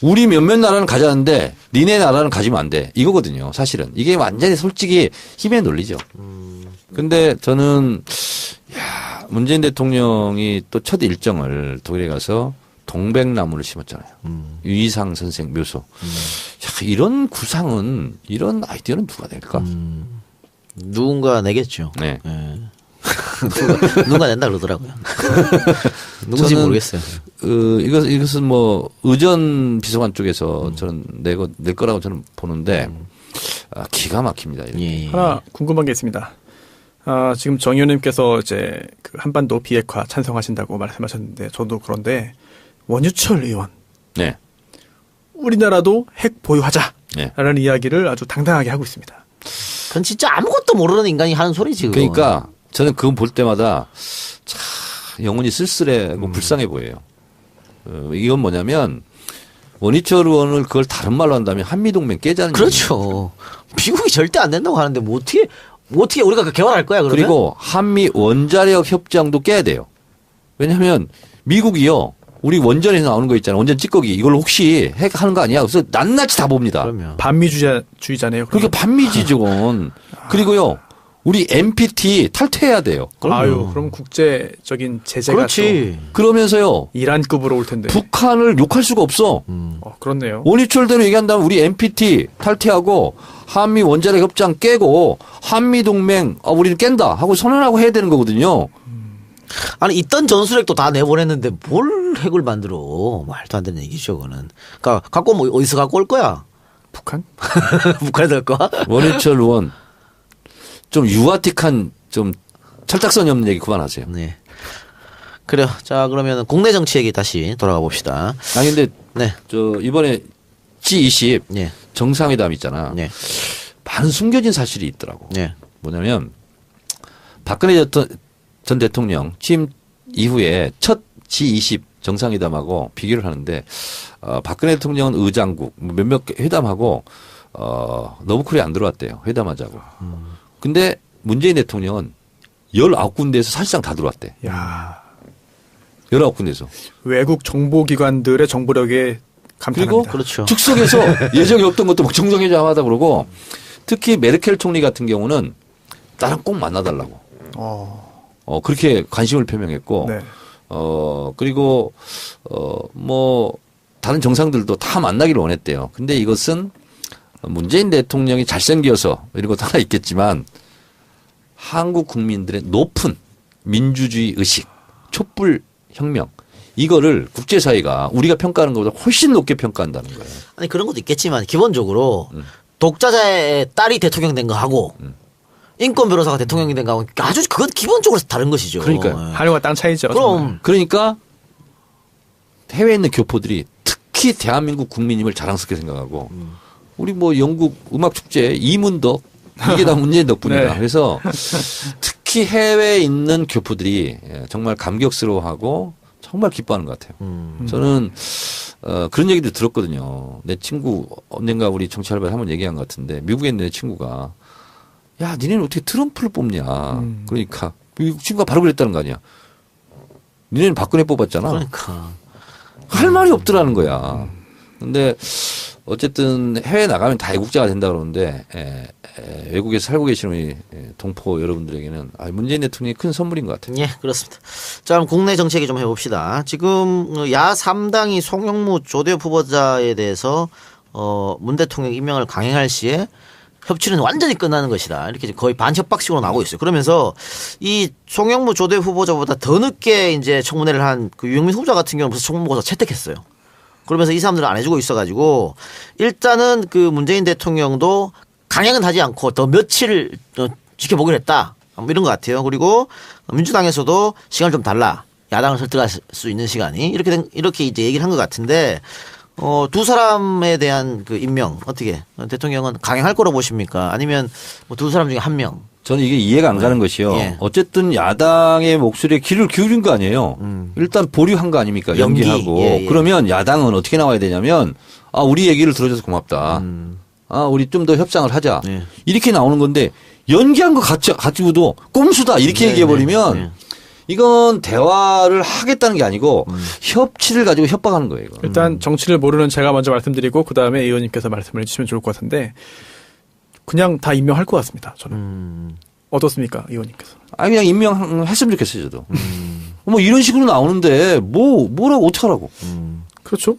우리 몇몇 나라는 가자는데 니네 나라는 가지면 안 돼. 이거거든요. 사실은. 이게 완전히 솔직히 힘의 논리죠. 근데 저는 문재인 대통령이 또 첫 일정을 독일에 가서 동백나무를 심었잖아요. 유이상 선생 묘소. 이런 구상은 이런 아이디어는 누가 낼까? 누군가 내겠죠. 네. 예. 누가 낸다 그러더라고요. 누군지 저는 모르겠어요. 이것은 뭐 의전 비서관 쪽에서 저는 낼 거라고 저는 보는데 기가 막힙니다. 이렇게. 예. 하나 궁금한 게 있습니다. 지금 정 의원님께서 이제 그 한반도 비핵화 찬성하신다고 말씀하셨는데 저도 그런데 원유철 의원 네. 우리나라도 핵 보유하자라는 네. 이야기를 아주 당당하게 하고 있습니다. 그건 진짜 아무것도 모르는 인간이 하는 소리지. 그건. 그러니까 저는 그거 볼 때마다 참 영혼이 쓸쓸하고 불쌍해 보여요. 이건 뭐냐면 원희철 의원을 그걸 다른 말로 한다면 한미동맹 깨자는 그렇죠. 미국이 절대 안 된다고 하는데 뭐 어떻게 우리가 그 개발할 거야 그러면? 그리고 한미 원자력 협정도 깨야 돼요. 왜냐하면 미국이요. 우리 원전에서 나오는 거 있잖아요. 원전 찌꺼기 이걸로 혹시 핵하는 거 아니야? 그래서 낱낱이 다 봅니다. 그러면. 반미주의자네요. 그렇게 반미지죠. 그리고요. 우리 NPT 탈퇴해야 돼요. 아유, 그럼 국제적인 제재가 그렇지. 그러면서요. 또 이란급으로 올 텐데. 북한을 욕할 수가 없어. 그렇네요. 원희철대로 얘기한다면 우리 NPT 탈퇴하고 한미 원자력 협정 깨고 한미 동맹 우리는 깬다 하고 선언하고 해야 되는 거거든요. 아니 있던 전술핵도 다 내보냈는데 뭘 핵을 만들어? 말도 안 되는 얘기죠, 그거는. 그러니까 갖고 뭐 어디서 갖고 올 거야? 북한? 북한에 될 거야? 원희철 의원 좀 유아틱한 좀 철딱선이 없는 얘기 그만하세요. 네. 그래요. 자 그러면 국내 정치 얘기 다시 돌아가 봅시다. 아니 근데 네. 저 이번에 G20 네. 정상회담 있잖아. 네. 많은 숨겨진 사실이 있더라고. 네. 뭐냐면 박근혜 전 대통령 취임 이후에 첫 G20 정상회담하고 비교를 하는데 박근혜 대통령은 의장국 몇몇 회담하고 너브콜이 안 들어왔대요. 회담하자고. 근데 문재인 대통령은 19군데에서 사실상 다 들어왔대. 야 19군데에서. 외국 정보기관들의 정보력에 감탄합니다. 그리고 그렇죠. 즉석에서 예정이 없던 것도 막 정상회담 하다 그러고 특히 메르켈 총리 같은 경우는 나랑 꼭 만나달라고. 그렇게 관심을 표명했고. 네. 그리고 뭐 다른 정상들도 다 만나기를 원했대요. 근데 이것은 문재인 대통령이 잘생겨서 이런 것도 하나 있겠지만 한국 국민들의 높은 민주주의 의식, 촛불 혁명 이거를 국제사회가 우리가 평가하는 것보다 훨씬 높게 평가한다는 거예요. 아니 그런 것도 있겠지만 기본적으로 독자자의 딸이 대통령 된 거 하고 인권 변호사가 대통령이 된 거하고 아주 그건 기본적으로 다른 것이죠. 그러니까요. 하늘과 땅 차이죠. 그럼 정말. 그러니까 해외에 있는 교포들이 특히 대한민국 국민임을 자랑스럽게 생각하고 우리 뭐 영국 음악 축제 이문덕 이게 다 문재인 덕분이다. 네. 그래서 특히 해외에 있는 교포들이 정말 감격스러워하고 정말 기뻐하는 것 같아요. 저는 그런 얘기도 들었거든요. 내 친구 언젠가 우리 정치 알바에 한번 얘기한 것 같은데 미국에 있는 내 친구가 야 니네는 어떻게 트럼프를 뽑냐. 그러니까 미국 친구가 바로 그랬다는 거 아니야. 니네는 박근혜 뽑았잖아. 그러니까 할 말이 없더라는 거야. 근데 어쨌든 해외 나가면 다 애국자가 된다 그러는데 외국에서 살고 계시는 우리 동포 여러분들에게는 문재인 대통령이 큰 선물인 것 같아요. 예, 그렇습니다. 자, 그럼 국내 정치 얘기 좀 해봅시다. 지금 야 3당이 송영무 조대엽 후보자에 대해서 문 대통령 임명을 강행할 시에 협치는 완전히 끝나는 것이다. 이렇게 거의 반협박식으로 나오고 있어요. 그러면서 이 송영무 조대엽 후보자보다 더 늦게 이제 청문회를 한 그 유영민 후보자 같은 경우는 벌써 청문고사 채택했어요. 그러면서 이 사람들은 안 해주고 있어가지고 일단은 그 문재인 대통령도 강행은 하지 않고 더 며칠 지켜보기로 했다. 뭐 이런 것 같아요. 그리고 민주당에서도 시간을 좀 달라. 야당을 설득할 수 있는 시간이 이렇게 이제 얘기를 한 것 같은데 두 사람에 대한 그 임명 어떻게 대통령은 강행할 거라고 보십니까? 아니면 뭐 두 사람 중에 한 명? 저는 이게 이해가 안 가는 것이요. 예. 어쨌든 야당의 목소리에 귀를 기울인 거 아니에요. 일단 보류한 거 아닙니까? 연기. 연기하고. 예, 예. 그러면 야당은 어떻게 나와야 되냐면 우리 얘기를 들어줘서 고맙다. 우리 좀 더 협상을 하자. 예. 이렇게 나오는 건데 연기한 거 가지고도 꼼수다 이렇게 네, 얘기해버리면 네. 이건 대화를 하겠다는 게 아니고 협치를 가지고 협박하는 거예요. 이거. 일단 정치를 모르는 제가 먼저 말씀드리고 그다음에 의원님께서 말씀을 해주시면 좋을 것 같은데 그냥 다 임명할 것 같습니다. 저는. 어떻습니까? 의원님께서. 그냥 임명했으면 좋겠어요, 저도. 뭐 이런 식으로 나오는데 뭐라고 어떻게 하라고. 그렇죠.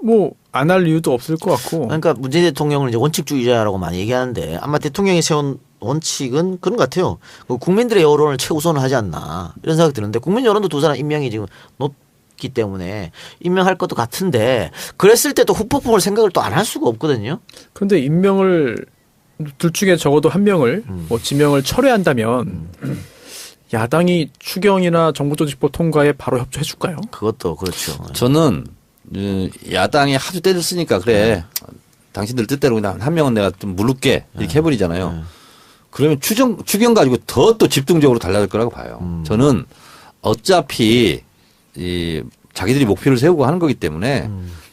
뭐 안 할 이유도 없을 것 같고. 그러니까 문재인 대통령은 이제 원칙주의자라고 많이 얘기하는데 아마 대통령이 세운 원칙은 그런 것 같아요. 국민들의 여론을 최우선을 하지 않나 이런 생각이 드는데 국민 여론도 두 사람 임명이 지금 높기 때문에 임명할 것도 같은데 그랬을 때 또 후폭 뽑을 생각을 또 안 할 수가 없거든요. 그런데 임명을 둘 중에 적어도 한 명을 뭐 지명을 철회한다면 야당이 추경이나 정부조직법 통과에 바로 협조해 줄까요? 그것도 그렇죠. 저는 야당이 하도 때렸으니까 그래. 당신들 뜻대로 그냥 한 명은 내가 좀 물를게 이렇게 해버리잖아요. 그러면 추경 가지고 더 또 집중적으로 달라질 거라고 봐요. 저는 어차피 자기들이 목표를 세우고 하는 거기 때문에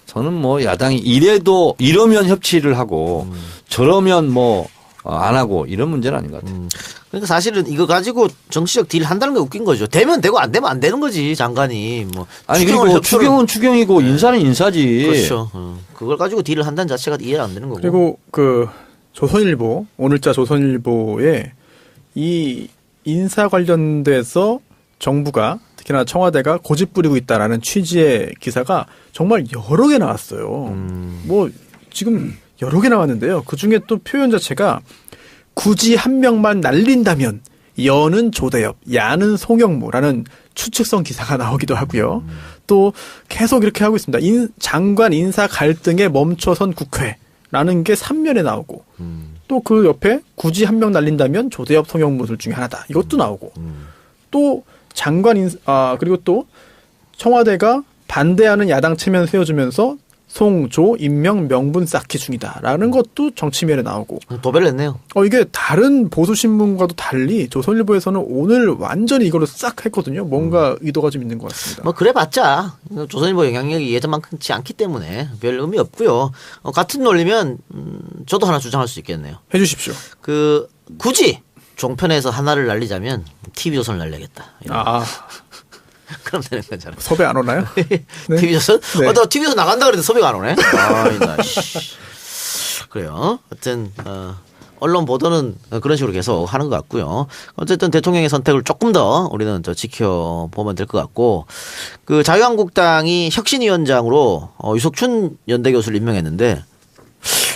저는 뭐 야당이 이러면 협치를 하고 저러면 뭐 안 하고 이런 문제는 아닌 것 같아요. 그러니까 사실은 이거 가지고 정치적 딜을 한다는 게 웃긴 거죠. 되면 되고 안 되면 안 되는 거지 장관이 뭐. 아니 그리고 추경은 추경이고 인사는 인사지. 그렇죠. 그걸 가지고 딜을 한다는 자체가 이해가 안 되는 거고. 그리고 그 조선일보 오늘자 조선일보에 이 인사 관련돼서 정부가 특히나 청와대가 고집 부리고 있다라는 취지의 기사가 정말 여러 개 나왔어요. 뭐 지금 여러 개 나왔는데요. 그 중에 또 표현 자체가 굳이 한 명만 날린다면 여는 조대엽, 야는 송영무라는 추측성 기사가 나오기도 하고요. 또 계속 이렇게 하고 있습니다. 장관 인사 갈등에 멈춰선 국회라는 게 3면에 나오고 또 그 옆에 굳이 한 명 날린다면 조대엽, 송영무 둘 중에 하나다. 이것도 나오고 또 장관 그리고 또 청와대가 반대하는 야당 체면 세워주면서 송, 조, 임명, 명분 쌓기 중이다라는 것도 정치면에 나오고. 도배를 했네요. 이게 다른 보수신문과도 달리 조선일보에서는 오늘 완전히 이걸로 싹 했거든요. 뭔가 의도가 좀 있는 것 같습니다. 뭐 그래봤자 조선일보 영향력이 예전만큼치 않기 때문에 별 의미 없고요. 같은 논리면 저도 하나 주장할 수 있겠네요. 해주십시오. 굳이 종편에서 하나를 날리자면 TV조선을 날려야겠다. 그럼 되는 거잖아. 섭외 안 오나요? 네. TV조선? 네. 나 TV조선 나간다 그랬는데 섭외가 안 오네. 그래요. 하여튼 언론 보도는 그런 식으로 계속 하는 것 같고요. 어쨌든 대통령의 선택을 조금 더 우리는 지켜보면 될 것 같고, 그 자유한국당이 혁신위원장으로 유석춘 연대 교수를 임명했는데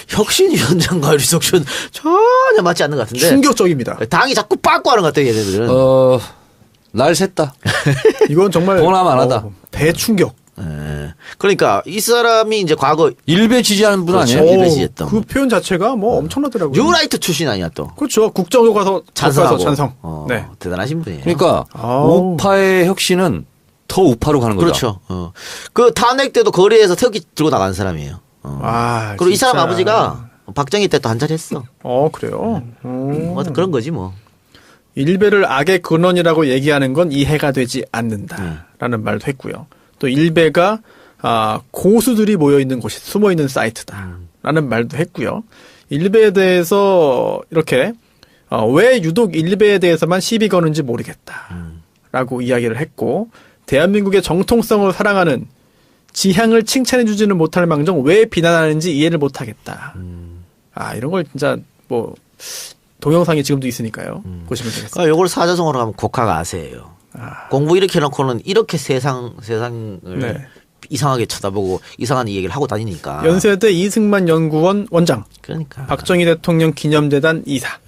혁신위원장과 유석춘 전혀 맞지 않는 것 같은데. 충격적입니다. 당이 자꾸 빠꾸하는 것 같아요, 얘네들은. 날 샜다. 이건 정말 보나마나다. 대충격. 그러니까 이 사람이 이제 과거 일베 지지하는 분 그렇죠. 아니에요? 일베 지지했던. 그 표현 자체가 뭐 엄청나더라고요. 뉴라이트 출신 아니야 또. 그렇죠. 국정교과서 찬성하고. 찬성. 네. 대단하신 분이에요. 그러니까 우파의 혁신은 더 우파로 가는 거죠. 그렇죠. 그 탄핵 때도 거리에서 태극기 들고 나간 사람이에요. 그리고 이 사람 아버지가 박정희 때 또 한자리 했어. 그래요? 뭐 그런 거지 뭐. 일베를 악의 근원이라고 얘기하는 건 이해가 되지 않는다라는 말도 했고요. 또 일베가 고수들이 모여있는 곳이 숨어있는 사이트다라는 말도 했고요. 일베에 대해서 이렇게 왜 유독 일베에 대해서만 시비 거는지 모르겠다라고 이야기를 했고, 대한민국의 정통성을 사랑하는 지향을 칭찬해주지는 못할 망정 왜 비난하는지 이해를 못하겠다. 이런 걸 진짜 뭐 동영상이 지금도 있으니까요. 보시면 되겠습니다. 요걸 사자성어로 하면 곡학아세예요. 공부 이렇게 해놓고는 이렇게 세상을 네. 이상하게 쳐다보고 이상한 얘기를 하고 다니니까. 연세대 이승만 연구원 원장, 그러니까. 박정희 대통령 기념재단 이사,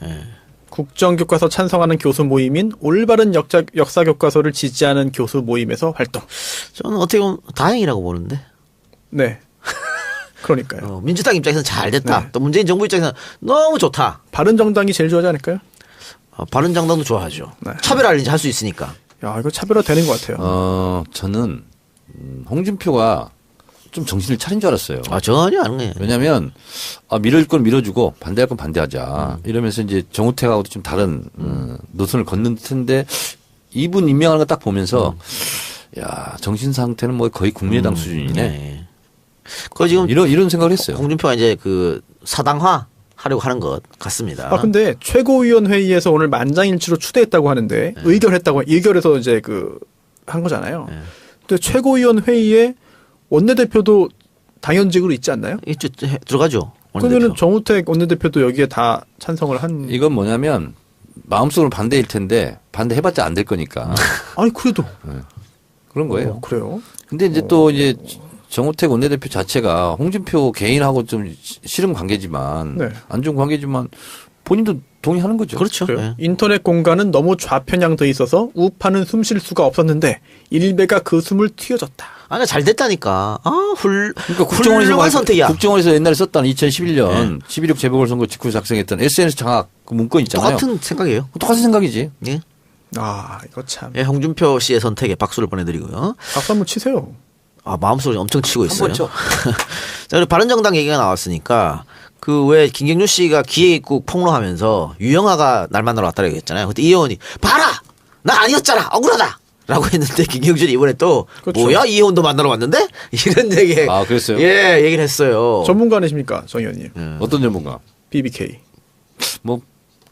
국정교과서 찬성하는 교수 모임인 올바른 역사 교과서를 지지하는 교수 모임에서 활동. 저는 어떻게 보면 다행이라고 보는데. 네. 그러니까요. 민주당 입장에서는 잘 됐다. 네. 또 문재인 정부 입장에서는 너무 좋다. 바른정당이 제일 좋아하지 않을까요? 바른정당도 좋아하죠. 네. 차별화를 이제 할 수 있으니까. 야, 이거 차별화 되는 것 같아요. 저는 홍준표가 좀 정신을 차린 줄 알았어요. 전혀 아닌 거예요. 왜냐하면 밀어줄 건 밀어주고 반대할 건 반대하자. 이러면서 이제 정우택하고도 좀 다른 노선을 걷는 듯한데 이분 임명하는 거 딱 보면서 야, 정신 상태는 뭐 거의 국민의당 수준이네. 네. 그 지금 이런 생각을 했어요. 홍준표가 이제 그 사당화 하려고 하는 것 같습니다. 근데 최고위원회의에서 오늘 만장일치로 추대했다고 하는데 의결해서 이제 한 거잖아요. 근데 최고위원 회의에 원내대표도 당연직으로 있지 않나요? 들어가죠. 그러면은 정우택 원내대표도 여기에 다 찬성을 한. 이건 뭐냐면 마음속으로 반대일 텐데 반대해봤자 안 될 거니까. 아니 그래도 그런 거예요. 그래요? 근데 이제 또 이제 정우택 원내대표 자체가 홍준표 개인하고 좀 싫은 관계지만 네. 안 좋은 관계지만 본인도 동의하는 거죠. 그렇죠. 그래요. 예. 인터넷 공간은 너무 좌편향돼 있어서 우파는 숨 쉴 수가 없었는데 일베가 그 숨을 틔워줬다. 아니 잘 됐다니까. 그러니까 국정원에서 훌륭한 선택이야. 국정원에서 옛날에 썼던 2011년 12.6 재보궐선거 직후 작성했던 SNS 장악 그 문건 있잖아요. 똑같은 생각이에요. 똑같은 생각이지. 예. 아 이거 참. 예, 홍준표 씨의 선택에 박수를 보내드리고요. 박수 한번 치세요. 아, 마음속으로 엄청 치고 있어요. 번 쳐. 자, 그리고 바른정당 얘기가 나왔으니까 그 왜 김경준 씨가 기획국 폭로하면서 유영아가 날 만나러 왔다고 얘기했잖아요. 그때 이 의원이 봐라! 나 아니었잖아! 억울하다! 라고 했는데 김경준이 이번에 또 그렇죠. 뭐야? 이 의원도 만나러 왔는데? 이런 얘기. 아, 그랬어요? 예, 얘기를 했어요. 전문가 아니십니까, 정 의원님? 어떤 전문가? BBK. 뭐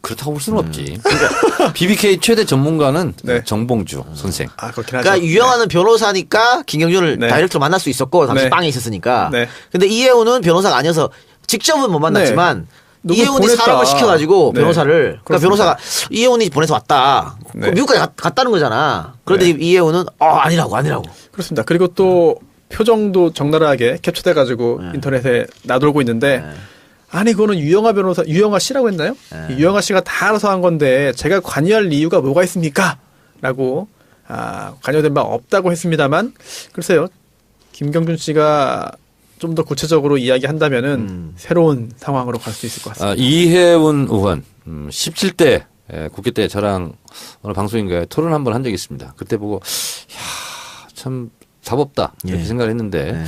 그렇다고 볼 수는 없지. 그러니까 BBK 최대 전문가는 네. 정봉주 선생. 아 그렇긴 하죠. 그러니까 유영아는 변호사니까 김경준을 네. 다이렉트로 만날 수 있었고 당시 네. 빵에 있었으니까. 네. 근데 이혜훈은 변호사가 아니어서 직접은 못 만났지만 누구 이혜훈이 보냈다. 사람을 시켜가지고 네. 변호사를 그러니까 그렇습니다. 변호사가 이혜훈이 보내서 왔다. 네. 미국까지 갔다는 거잖아. 그런데 네. 이혜훈은 아니라고. 그렇습니다. 그리고 또 표정도 적나라하게 캡처돼가지고 인터넷에 나돌고 있는데 아니 그거는 유영아 씨라고 했나요? 이 유영아 씨가 다 알아서 한 건데 제가 관여할 이유가 뭐가 있습니까? 라고 관여된 바 없다고 했습니다만 글쎄요. 김경준 씨가 좀 더 구체적으로 이야기한다면은 새로운 상황으로 갈 수 있을 것 같습니다. 이혜훈 의원 17대 국회 때 저랑 어느 방송인가에 토론 한번 한 적이 있습니다. 그때 보고 참 답 없다 이렇게 예. 생각을 했는데 네.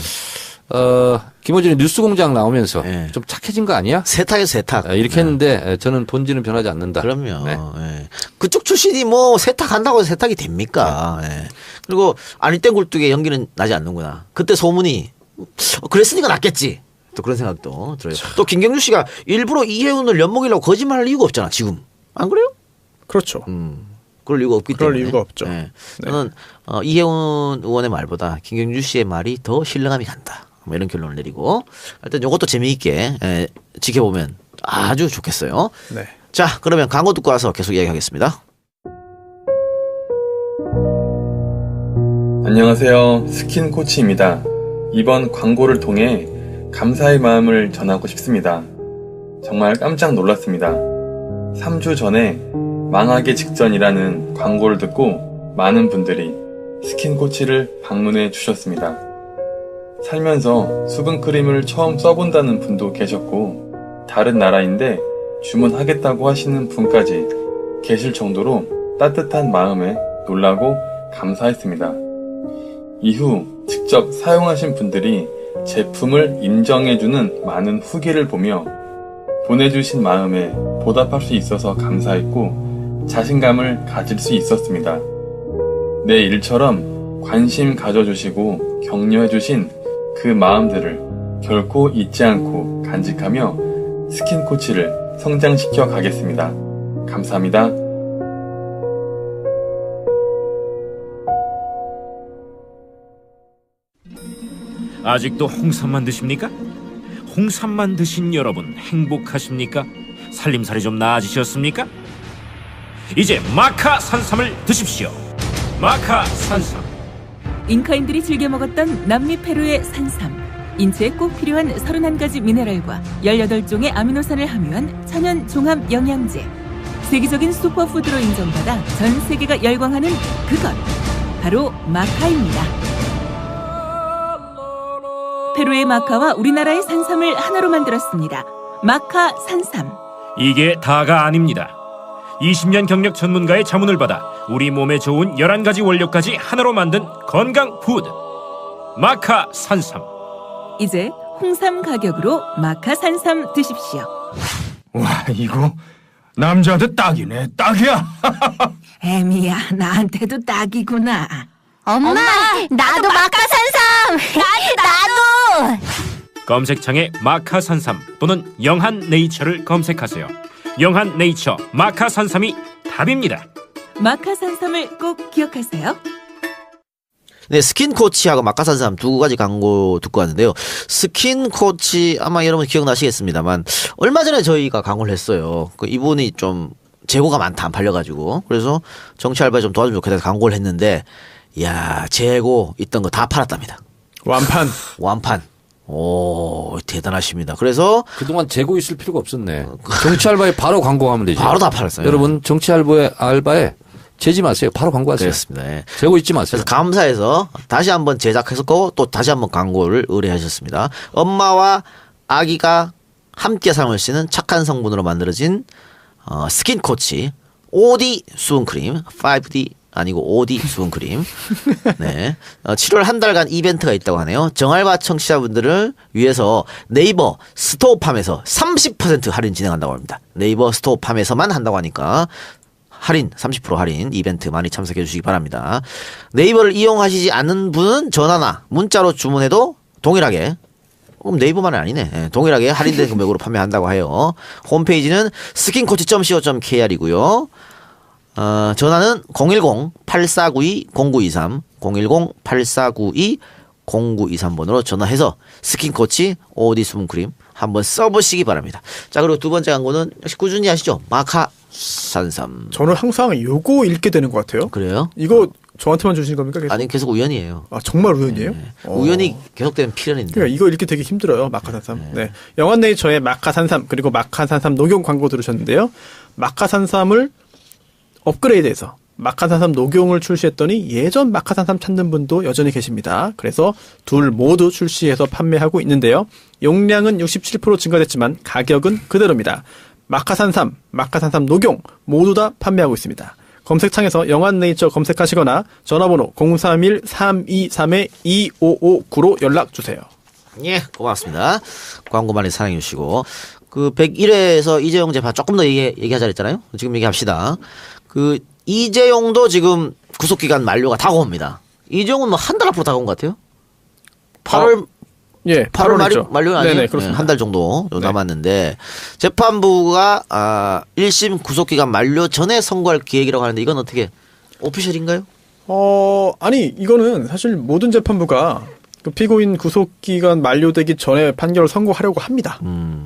김어준이 뉴스공장 나오면서 예. 좀 착해진 거 아니야? 세탁에 세탁. 이렇게 했는데 저는 본질은 변하지 않는다. 그럼요. 네. 예. 그쪽 출신이 뭐 세탁한다고 해서 세탁이 됩니까? 예. 그리고 아닐 땐 굴뚝에 연기는 나지 않는구나. 그때 소문이 그랬으니까 낫겠지. 또 그런 생각도 들어요. 또 김경준 씨가 일부러 이혜훈을 엿먹이려고 거짓말할 이유가 없잖아. 지금 안 그래요? 그렇죠. 그럴 이유가 없기 그럴 때문에. 이유가 없죠. 예. 네. 저는 이혜훈 의원의 말보다 김경준 씨의 말이 더 신뢰감이 간다. 뭐 이런 결론을 내리고 일단 이것도 재미있게 지켜보면 아주 좋겠어요. 네. 자, 그러면 광고 듣고 와서 계속 이야기하겠습니다. 안녕하세요. 스킨 코치입니다. 이번 광고를 통해 감사의 마음을 전하고 싶습니다. 정말 깜짝 놀랐습니다. 3주 전에 망하기 직전이라는 광고를 듣고 많은 분들이 스킨 코치를 방문해 주셨습니다. 살면서 수분크림을 처음 써본다는 분도 계셨고 다른 나라인데 주문하겠다고 하시는 분까지 계실 정도로 따뜻한 마음에 놀라고 감사했습니다. 이후 직접 사용하신 분들이 제품을 인정해주는 많은 후기를 보며 보내주신 마음에 보답할 수 있어서 감사했고 자신감을 가질 수 있었습니다. 내 일처럼 관심 가져주시고 격려해주신 그 마음들을 결코 잊지 않고 간직하며 스킨코치를 성장시켜 가겠습니다. 감사합니다. 아직도 홍삼만 드십니까? 홍삼만 드신 여러분 행복하십니까? 살림살이 좀 나아지셨습니까? 이제 마카 산삼을 드십시오. 마카 산삼. 잉카인들이 즐겨 먹었던 남미 페루의 산삼. 인체에 꼭 필요한 31가지 미네랄과 18종의 아미노산을 함유한 천연 종합 영양제. 세계적인 슈퍼푸드로 인정받아 전 세계가 열광하는 그것. 바로 마카입니다. 페루의 마카와 우리나라의 산삼을 하나로 만들었습니다. 마카 산삼. 이게 다가 아닙니다. 20년 경력 전문가의 자문을 받아 우리 몸에 좋은 11가지 원료까지 하나로 만든 건강 푸드. 마카 산삼. 이제 홍삼 가격으로 마카 산삼 드십시오. 와, 이거 남자한테 딱이네. 딱이야. 애미야, 나한테도 딱이구나. 엄마, 나도 마카산삼. 나도. 검색창에 마카 산삼 또는 영한 네이처를 검색하세요. 영한 네이처 마카 산삼이 답입니다. 마카 산삼을 꼭 기억하세요. 네, 스킨코치하고 마카산삼 두 가지 광고 듣고 왔는데요. 스킨코치 아마 여러분 기억나시겠습니다만 얼마 전에 저희가 광고를 했어요. 이분이 좀 재고가 많다 안 팔려가지고 그래서 정치 알바에 좀 도와주면 좋겠다 해서 광고를 했는데 이야 재고 있던 거 다 팔았답니다. 완판. 완판. 오, 대단하십니다. 그래서 그동안 재고 있을 필요가 없었네. 정치 알바에 바로 광고하면 되죠. 바로 다 팔았어요. 여러분 정치 알바에 재지 마세요. 바로 광고하세요. 그렇습니다. 예. 재고 잊지 마세요. 그래서 감사해서 다시 한번 제작했었고 또 다시 한번 광고를 의뢰하셨습니다. 엄마와 아기가 함께 삶을 수 있는 착한 성분으로 만들어진 스킨코치 OD 수분크림 5D 아니고 OD 수분크림. 네. 7월 한 달간 이벤트가 있다고 하네요. 정알바 청취자분들을 위해서 네이버 스토어팜에서 30% 할인 진행한다고 합니다. 네이버 스토어팜에서만 한다고 하니까 할인 30% 할인 이벤트 많이 참석해 주시기 바랍니다. 네이버를 이용하시지 않는 분은 전화나 문자로 주문해도 동일하게 그럼 네이버만은 아니네. 네, 동일하게 할인된 금액으로 판매한다고 해요. 홈페이지는 skincoach.co.kr이고요. 전화는 010-8492-0923 010-8492-0923번으로 전화해서 스킨코치 OD 수분크림 한번 써보시기 바랍니다. 자, 그리고 두 번째 광고는 역시 꾸준히 하시죠. 마카산삼. 저는 항상 요거 읽게 되는 것 같아요. 그래요? 이거 저한테만 주신 겁니까? 계속? 아니 계속 우연이에요. 아, 정말 우연이에요? 네. 우연히 계속되는 필연인데. 그러니까 이거 읽기 되게 힘들어요. 마카산삼. 네. 영한네이처의 마카산삼 그리고 마카산삼 녹용 광고 들으셨는데요. 마카산삼을 업그레이드해서 마카산삼 녹용을 출시했더니 예전 마카산삼 찾는 분도 여전히 계십니다. 그래서 둘 모두 출시해서 판매하고 있는데요. 용량은 67% 증가됐지만 가격은 그대로입니다. 마카산삼, 마카산삼 녹용 모두 다 판매하고 있습니다. 검색창에서 영한네이처 검색하시거나 전화번호 031-323-2559로 연락주세요. 예, 고맙습니다. 광고 많이 사랑해 주시고. 그 101회에서 이재용 재판 조금 더 얘기하자 했잖아요. 지금 얘기합시다. 그 이재용도 지금 구속기간 만료가 다가옵니다. 이재용은 뭐 한 달 앞으로 다가온 것 같아요. 8월 예, 8월 말료 아니에요? 네네, 그렇습니다. 한 달 정도 남았는데 재판부가 1심 구속기간 만료 전에 선고할 계획이라고 하는데 이건 어떻게 오피셜인가요? 아니 이거는 사실 모든 재판부가 그 피고인 구속기간 만료되기 전에 판결을 선고하려고 합니다.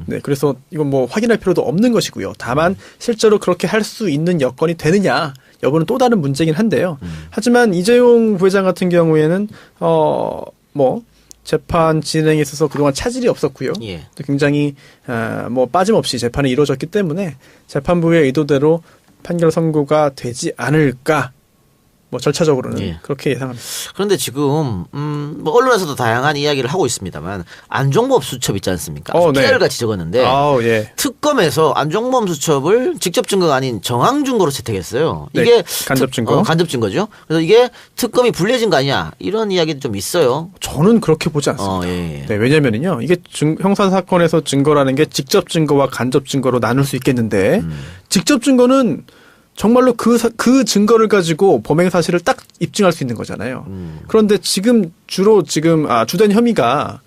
네, 그래서 이건 뭐 확인할 필요도 없는 것이고요. 다만 실제로 그렇게 할 수 있는 여건이 되느냐 여부는 또 다른 문제긴 한데요. 하지만 이재용 부회장 같은 경우에는 뭐 재판 진행에 있어서 그동안 차질이 없었고요. 예. 또 굉장히 뭐 빠짐없이 재판이 이루어졌기 때문에 재판부의 의도대로 판결 선고가 되지 않을까. 뭐 절차적으로는 예. 그렇게 예상합니다. 그런데 지금 뭐 언론에서도 다양한 이야기를 하고 있습니다만 안종범 수첩 있지 않습니까? 네. PR같이 적었는데 예. 특검에서 안종범 수첩을 직접 증거가 아닌 정황 증거로 채택했어요. 네, 이게 간접 증거. 간접 증거죠. 그래서 이게 특검이 불리해진 거 아니냐 이런 이야기도 좀 있어요. 저는 그렇게 보지 않습니다. 예. 네, 왜냐면은요, 이게 형사 사건에서 증거라는 게 직접 증거와 간접 증거로 나눌 수 있겠는데, 직접 증거는 정말로 그 증거를 가지고 범행 사실을 딱 입증할 수 있는 거잖아요. 그런데 주된 혐의가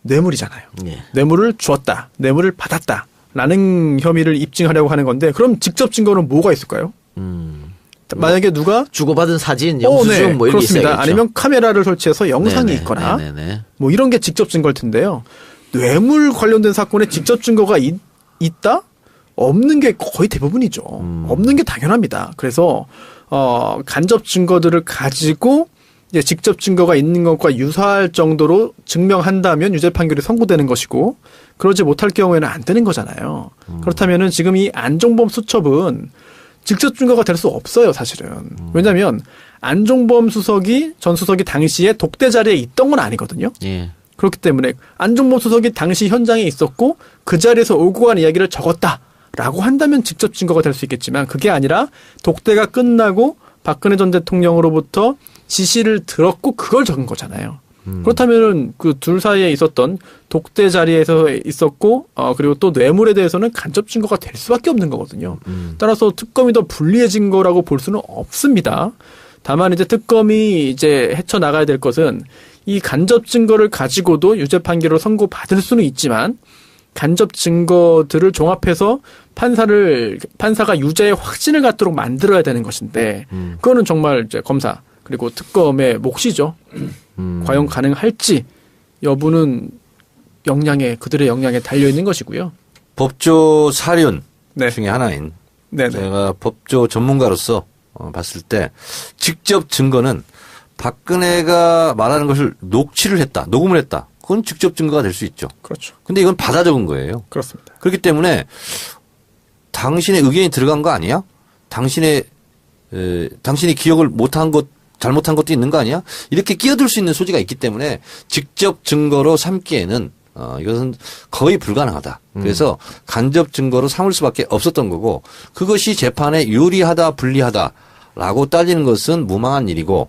뇌물이잖아요. 예. 뇌물을 주었다, 뇌물을 받았다라는 혐의를 입증하려고 하는 건데, 그럼 직접 증거는 뭐가 있을까요? 만약에 누가 주고받은 사진, 영수증 뭐 이런 게 그렇습니다. 있어야겠죠. 아니면 카메라를 설치해서 영상이 네네, 있거나 네네네. 뭐 이런 게 직접 증거일 텐데요. 뇌물 관련된 사건에 직접 증거가 있다? 없는 게 거의 대부분이죠. 없는 게 당연합니다. 그래서 간접 증거들을 가지고 이제 직접 증거가 있는 것과 유사할 정도로 증명한다면 유죄 판결이 선고되는 것이고 그러지 못할 경우에는 안 되는 거잖아요. 그렇다면은 지금 이 안종범 수첩은 직접 증거가 될 수 없어요, 사실은. 왜냐하면 안종범 전 수석이 당시에 독대 자리에 있던 건 아니거든요. 예. 그렇기 때문에 안종범 수석이 당시 현장에 있었고 그 자리에서 오고 간 이야기를 적었다라고 한다면 직접 증거가 될 수 있겠지만 그게 아니라 독대가 끝나고 박근혜 전 대통령으로부터 지시를 들었고 그걸 적은 거잖아요. 그렇다면은 그 둘 사이에 있었던 독대 자리에서 있었고 그리고 또 뇌물에 대해서는 간접 증거가 될 수밖에 없는 거거든요. 따라서 특검이 더 불리해진 거라고 볼 수는 없습니다. 다만 이제 특검이 이제 헤쳐나가야 될 것은 이 간접 증거를 가지고도 유죄 판결을 선고받을 수는 있지만 간접 증거들을 종합해서 판사가 유죄의 확신을 갖도록 만들어야 되는 것인데 그거는 정말 이제 검사 그리고 특검의 몫이죠. 과연 가능할지 여부는 그들의 역량에 달려 있는 것이고요. 법조 사륜 네. 중에 하나인 네네. 제가 법조 전문가로서 봤을 때 직접 증거는 박근혜가 말하는 것을 녹음을 했다. 그건 직접 증거가 될 수 있죠. 그렇죠. 근데 이건 받아 적은 거예요. 그렇습니다. 그렇기 때문에 당신의 의견이 들어간 거 아니야? 당신이 기억을 못한 것, 잘못한 것도 있는 거 아니야? 이렇게 끼어들 수 있는 소지가 있기 때문에 직접 증거로 삼기에는 이것은 거의 불가능하다. 그래서 간접 증거로 삼을 수밖에 없었던 거고 그것이 재판에 유리하다 불리하다라고 따지는 것은 무망한 일이고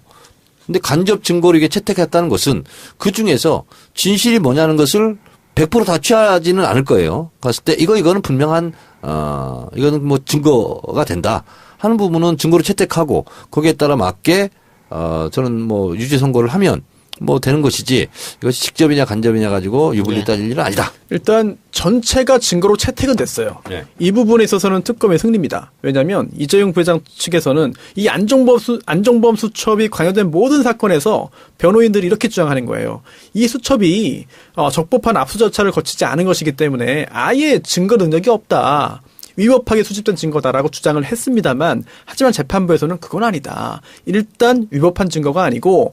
근데 간접 증거로 이게 채택했다는 것은 그 중에서 진실이 뭐냐는 것을 100%다 취하지는 않을 거예요. 봤을 때 이거는 분명한 이거는 뭐 증거가 된다 하는 부분은 증거로 채택하고 거기에 따라 맞게 저는 뭐 유죄 선고를 하면 뭐 되는 것이지 이것이 직접이냐 간접이냐 가지고 유불리 따질 일은 아니다. 일단 전체가 증거로 채택은 됐어요. 네. 이 부분에 있어서는 특검의 승리입니다. 왜냐하면 이재용 부회장 측에서는 이 안종범 수첩이 관여된 모든 사건에서 변호인들이 이렇게 주장하는 거예요. 이 수첩이 적법한 압수 절차를 거치지 않은 것이기 때문에 아예 증거 능력이 없다. 위법하게 수집된 증거다라고 주장을 했습니다만 하지만 재판부에서는 그건 아니다. 일단 위법한 증거가 아니고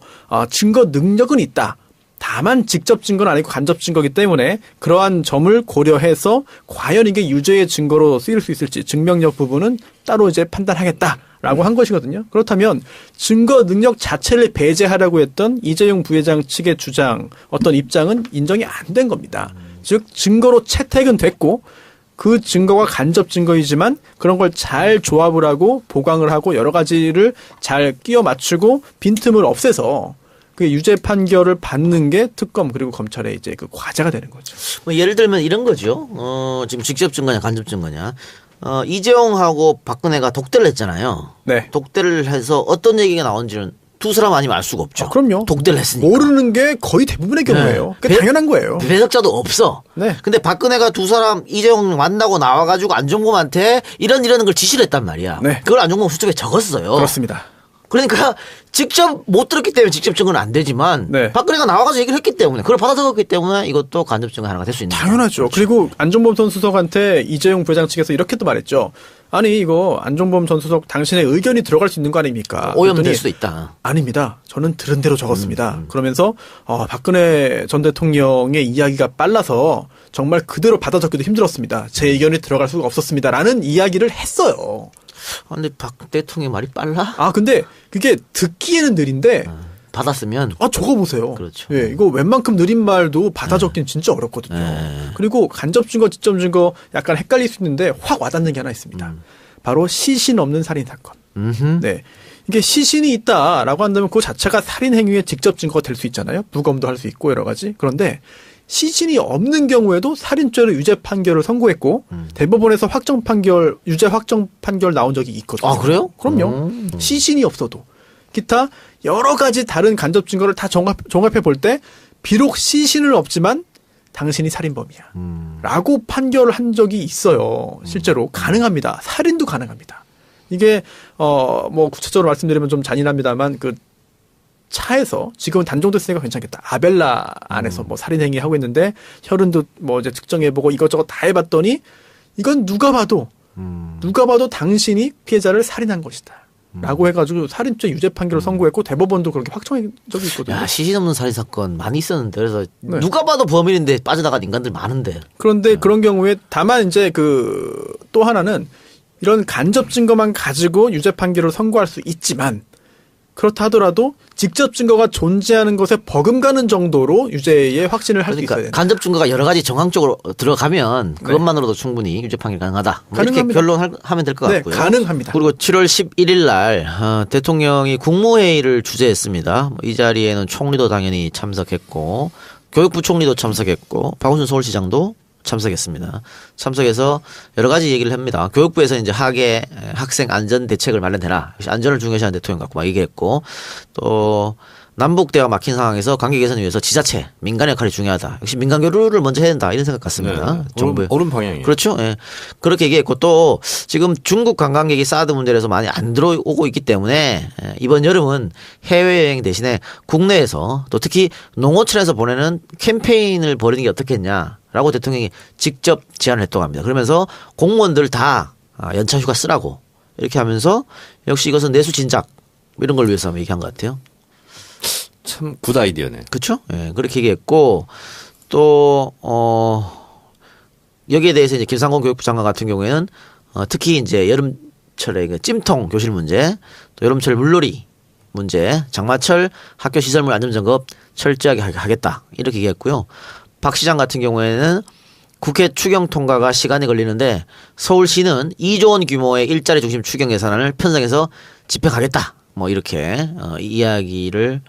증거 능력은 있다. 다만 직접 증거는 아니고 간접 증거이기 때문에 그러한 점을 고려해서 과연 이게 유죄의 증거로 쓰일 수 있을지 증명력 부분은 따로 이제 판단하겠다라고 한 것이거든요. 그렇다면 증거 능력 자체를 배제하라고 했던 이재용 부회장 측의 주장 어떤 입장은 인정이 안 된 겁니다. 즉 증거로 채택은 됐고 그 증거가 간접 증거이지만 그런 걸 잘 조합을 하고 보강을 하고 여러 가지를 잘 끼워 맞추고 빈틈을 없애서 그 유죄 판결을 받는 게 특검 그리고 검찰의 이제 그 과제가 되는 거죠. 뭐 예를 들면 이런 거죠. 지금 직접 증거냐 간접 증거냐. 이재용하고 박근혜가 독대를 했잖아요. 네. 독대를 해서 어떤 얘기가 나온지는 두 사람 아니면 알 수가 없죠. 그럼요. 독대를 했으니까. 모르는 게 거의 대부분의 경우예요. 그게 당연한 거예요. 배석자도 없어. 네. 근데 박근혜가 두 사람 이재용 만나고 나와가지고 안종범한테 이런 걸 지시를 했단 말이야. 네. 그걸 안종범 수첩에 적었어요. 그렇습니다. 그러니까 직접 못 들었기 때문에 직접 증거는 안 되지만 네. 박근혜가 나와가지고 얘기를 했기 때문에 그걸 받아 적었기 때문에 이것도 간접 증거 하나가 될 수 있는 거죠. 당연하죠. 그리고 안종범 전 수석한테 이재용 부회장 측에서 이렇게 또 말했죠. 아니 이거 안종범 전 수석 당신의 의견이 들어갈 수 있는 거 아닙니까? 오염될 그랬더니 수도 있다. 아닙니다. 저는 들은 대로 적었습니다. 그러면서 박근혜 전 대통령의 이야기가 빨라서 정말 그대로 받아 적기도 힘들었습니다. 제 의견이 들어갈 수가 없었습니다. 라는 이야기를 했어요. 근데 박 대통령 말이 빨라? 근데 그게 듣기에는 느린데 받았으면 적어보세요. 그렇죠. 예, 이거 웬만큼 느린 말도 받아 적긴 진짜 어렵거든요. 그리고 간접 증거, 직접 증거 약간 헷갈릴 수 있는데 확 와닿는 게 하나 있습니다. 바로 시신 없는 살인 사건. 네. 이게 시신이 있다라고 한다면 그 자체가 살인 행위의 직접 증거가 될 수 있잖아요. 부검도 할 수 있고 여러 가지. 그런데 시신이 없는 경우에도 살인죄로 유죄 판결을 선고했고 대법원에서 유죄 확정 판결 나온 적이 있거든요. 아, 그래요? 그럼요. 시신이 없어도 기타 여러 가지 다른 간접 증거를 다 종합해 볼 때 비록 시신은 없지만 당신이 살인범이야. 라고 판결을 한 적이 있어요. 실제로 가능합니다. 살인도 가능합니다. 이게 뭐 구체적으로 말씀드리면 좀 잔인합니다만 그 차에서 지금은 단종됐으니까 괜찮겠다. 아벨라 안에서 뭐 살인행위 하고 있는데 혈흔도 뭐 이제 측정해보고 이것저것 다 해봤더니 이건 누가 봐도 당신이 피해자를 살인한 것이다. 라고 해가지고 살인죄 유죄 판결을 선고했고 대법원도 그렇게 확정한 적이 있거든요. 야, 시신 없는 살인 사건 많이 있었는데 그래서 네. 누가 봐도 범인인데 빠져나간 인간들 많은데. 그런데 그런 경우에 다만 이제 그 또 하나는 이런 간접 증거만 가지고 유죄 판결을 선고할 수 있지만 그렇다 하더라도 직접 증거가 존재하는 것에 버금가는 정도로 유죄의 확신을 할 수 그러니까 있어야 된다. 간접 증거가 여러 가지 정황적으로 들어가면 그것만으로도 충분히 유죄 판결 가능하다. 뭐 이렇게 가능합니다. 결론하면 될 것 네, 같고요. 가능합니다. 그리고 7월 11일 날 대통령이 국무회의를 주재했습니다. 이 자리에는 총리도 당연히 참석했고 교육부 총리도 참석했고 박원순 서울시장도 참석했습니다. 참석해서 여러 가지 얘기를 합니다. 교육부에서 이제 학생 안전 대책을 마련해라. 안전을 중요시하는 대통령 갖고 막 얘기했고 또 남북 대화 막힌 상황에서 관계 개선을 위해서 지자체 민간의 역할이 중요하다. 역시 민간 교류를 먼저 해야 된다 이런 생각 같습니다. 네. 정부의 옳은 방향이에요. 그렇죠. 예. 그렇게 얘기했고 또 지금 중국 관광객이 사드 문제에서 많이 안 들어오고 있기 때문에 이번 여름은 해외여행 대신에 국내에서 또 특히 농어촌에서 보내는 캠페인을 벌이는 게 어떻겠냐라고 대통령이 직접 제안을 했다고 합니다. 그러면서 공무원들 다 연차 휴가 쓰라고 이렇게 하면서 역시 이것은 내수 진작 이런 걸 위해서 얘기한 것 같아요. 참 굿 아이디어네. 그렇죠? 예, 그렇게 얘기했고 또 여기에 대해서 이제 김상곤 교육부 장관 같은 경우에는 특히 이제 여름철에 그 찜통 교실 문제, 또 여름철 물놀이 문제, 장마철 학교 시설물 안전점검 철저하게 하겠다 이렇게 얘기했고요. 박 시장 같은 경우에는 국회 추경 통과가 시간이 걸리는데 서울시는 2조 원 규모의 일자리 중심 추경 예산안을 편성해서 집행하겠다. 뭐 이렇게 이야기를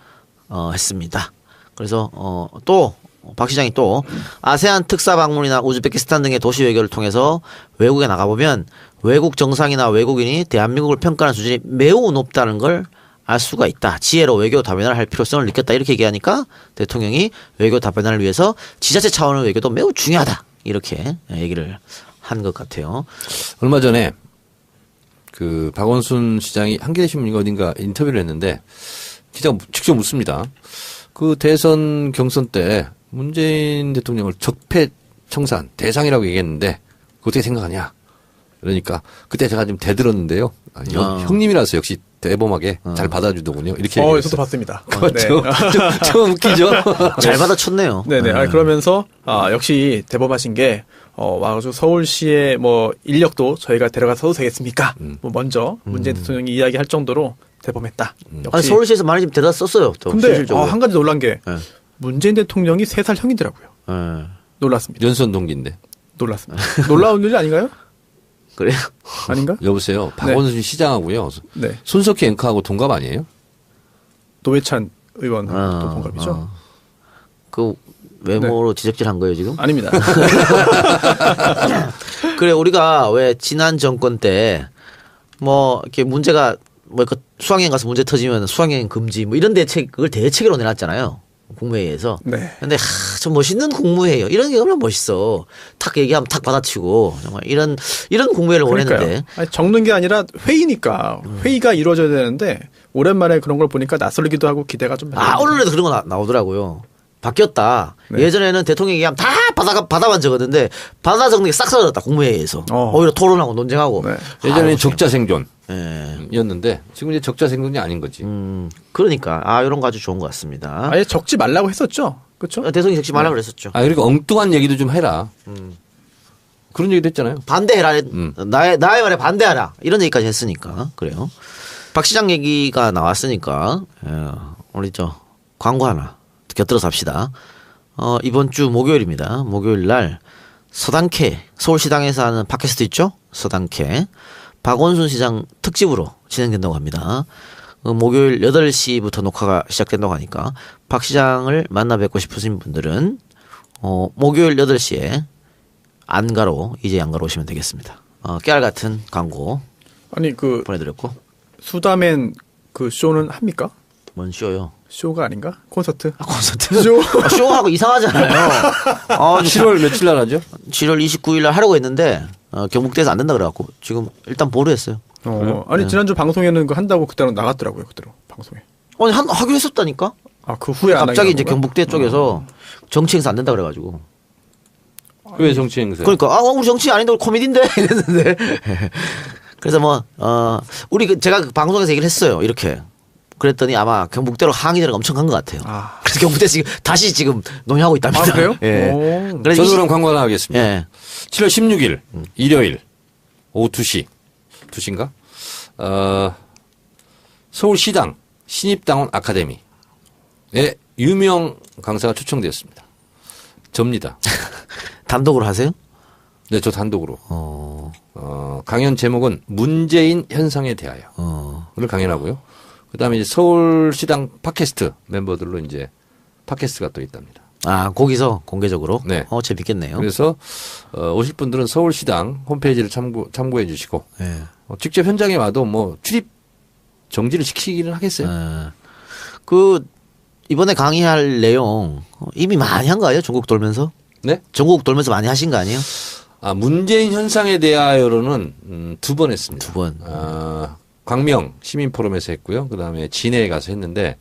했습니다. 그래서 또 박 시장이 또 아세안 특사 방문이나 우즈베키스탄 등의 도시 외교를 통해서 외국에 나가보면 외국 정상이나 외국인이 대한민국을 평가하는 수준이 매우 높다는 걸 알 수가 있다. 지혜로 외교 다변화를 할 필요성을 느꼈다. 이렇게 얘기하니까 대통령이 외교 다변화를 위해서 지자체 차원의 외교도 매우 중요하다. 이렇게 얘기를 한 것 같아요. 얼마 전에 그 박원순 시장이 한겨레신문 어딘가 인터뷰를 했는데 기자가 직접 묻습니다. 그 대선 경선 때 문재인 대통령을 적폐 청산 대상이라고 얘기했는데 그거 어떻게 생각하냐? 그러니까 그때 제가 좀 대들었는데요. 형님이라서 역시 대범하게 잘 받아주더군요. 이렇게 얘기했어요. 저도 봤습니다. 그렇죠. 네. 좀 웃기죠. 잘 받아쳤네요. 네네. 그러면서 역시 대범하신 게 와가지고 서울시의 뭐 인력도 저희가 데려가서 도 되겠습니까? 뭐 먼저 문재인 대통령이 이야기할 정도로 대범했다. 역시. 아니, 서울시에서 많이 좀 데려다 썼어요. 근데 실질적으로. 한 가지 놀란 게 문재인 대통령이 3살 형이더라고요. 놀랐습니다. 연수원 동기인데. 놀랐습니다. 놀라운 일이 아닌가요? 그래요? 아닌가? 여보세요. 박원순 시장하고요. 네. 손석희 앵커하고 동갑 아니에요? 노회찬 의원하고 또 동갑이죠. 그 외모로 지적질한 거예요 지금? 아닙니다. 그래 우리가 왜 지난 정권 때 뭐 이렇게 문제가 뭐 그 수학여행 가서 문제 터지면 수학여행 금지 뭐 이런 대책을 대책으로 내놨잖아요. 국무회의에서. 네. 근데 저 멋있는 국무회의요. 이런 게 얼마나 멋있어. 탁 얘기하면 탁 받아치고 정말 이런 국무회의를 원했는데. 아니, 적는 게 아니라 회의니까 회의가 이루어져야 되는데 오랜만에 그런 걸 보니까 낯설기도 하고 기대가 좀. 언론에도 그런 거 나오더라고요. 바뀌었다. 네. 예전에는 대통령 얘기하면 다 받아만 적었는데 받아 적는 게 싹 사라졌다. 국무회의에서. 오히려 토론하고 논쟁하고. 네. 예전에는 적자 생존. 예. 였는데 지금 이제 적자 생존이 아닌 거지. 그러니까 이런 거 아주 좋은 것 같습니다. 아예 적지 말라고 했었죠. 그렇죠? 대통령이 적지 말라고 그랬었죠. 그리고 엉뚱한 얘기도 좀 해라. 그런 얘기도 했잖아요. 반대해라. 나의 말에 반대하라. 이런 얘기까지 했으니까. 그래요. 박 시장 얘기가 나왔으니까 우리 광고 하나 곁들여서 합시다. 이번 주 목요일입니다. 목요일 날 서당캐 서울시당에서 하는 팟캐스트 있죠? 서당캐 박원순 시장 특집으로 진행된다고 합니다. 목요일 8시부터 녹화가 시작된다고 하니까 박 시장을 만나 뵙고 싶으신 분들은 목요일 8시에 안가로 이제 안가로 오시면 되겠습니다. 깨알 같은 광고 아니 그 보내드렸고 수다맨 그 쇼는 합니까? 뭔 쇼요? 쇼가 아닌가? 콘서트? 콘서트? 쇼? 쇼하고 이상하잖아요. 7월 며칠 날 하죠? 7월 29일 날 하려고 했는데 경북대에서 안 된다 그래갖고 지금 일단 보류했어요. 아니 지난주 방송에는 그 한다고 그때로 나갔더라고요. 그대로 방송에. 아니 하기로 했었다니까. 그 후에 안 갑자기 이제 하겠다는 경북대 쪽에서 정치 행사 안 된다 그래가지고. 왜 정치 행사? 그러니까 우리 정치 아닌데 우리 코미디인데 이랬는데. 그래서 우리 제가 그 방송에서 얘기를 했어요. 이렇게. 그랬더니 아마 경북대로 항의를 엄청 간 것 같아요. 그래서 경북대 지금 다시 지금 논의하고 있답니다. 그래요? 예. 저도 그럼 광고 하나 하겠습니다. 예. 7월 16일 일요일 오후 2시 2시인가? 서울시당 신입당원 아카데미에 유명 강사가 초청되었습니다. 접니다. 단독으로 하세요? 네, 저 단독으로. 강연 제목은 문재인 현상에 대하여. 오늘 강연하고요. 그다음에 이제 서울시당 팟캐스트 멤버들로 이제 팟캐스트가 또 있답니다. 거기서 공개적으로? 네. 재밌겠네요. 그래서 오실 분들은 서울시당 홈페이지를 참고해 주시고 네. 직접 현장에 와도 뭐 출입 정지를 시키기는 하겠어요. 이번에 강의할 내용 이미 많이 한 거 아니에요? 전국 돌면서? 네? 전국 돌면서 많이 하신 거 아니에요? 문재인 현상에 대하여로는 2번 했습니다. 2번. 광명 시민포럼에서 했고요. 그다음에 진해에 가서 했는데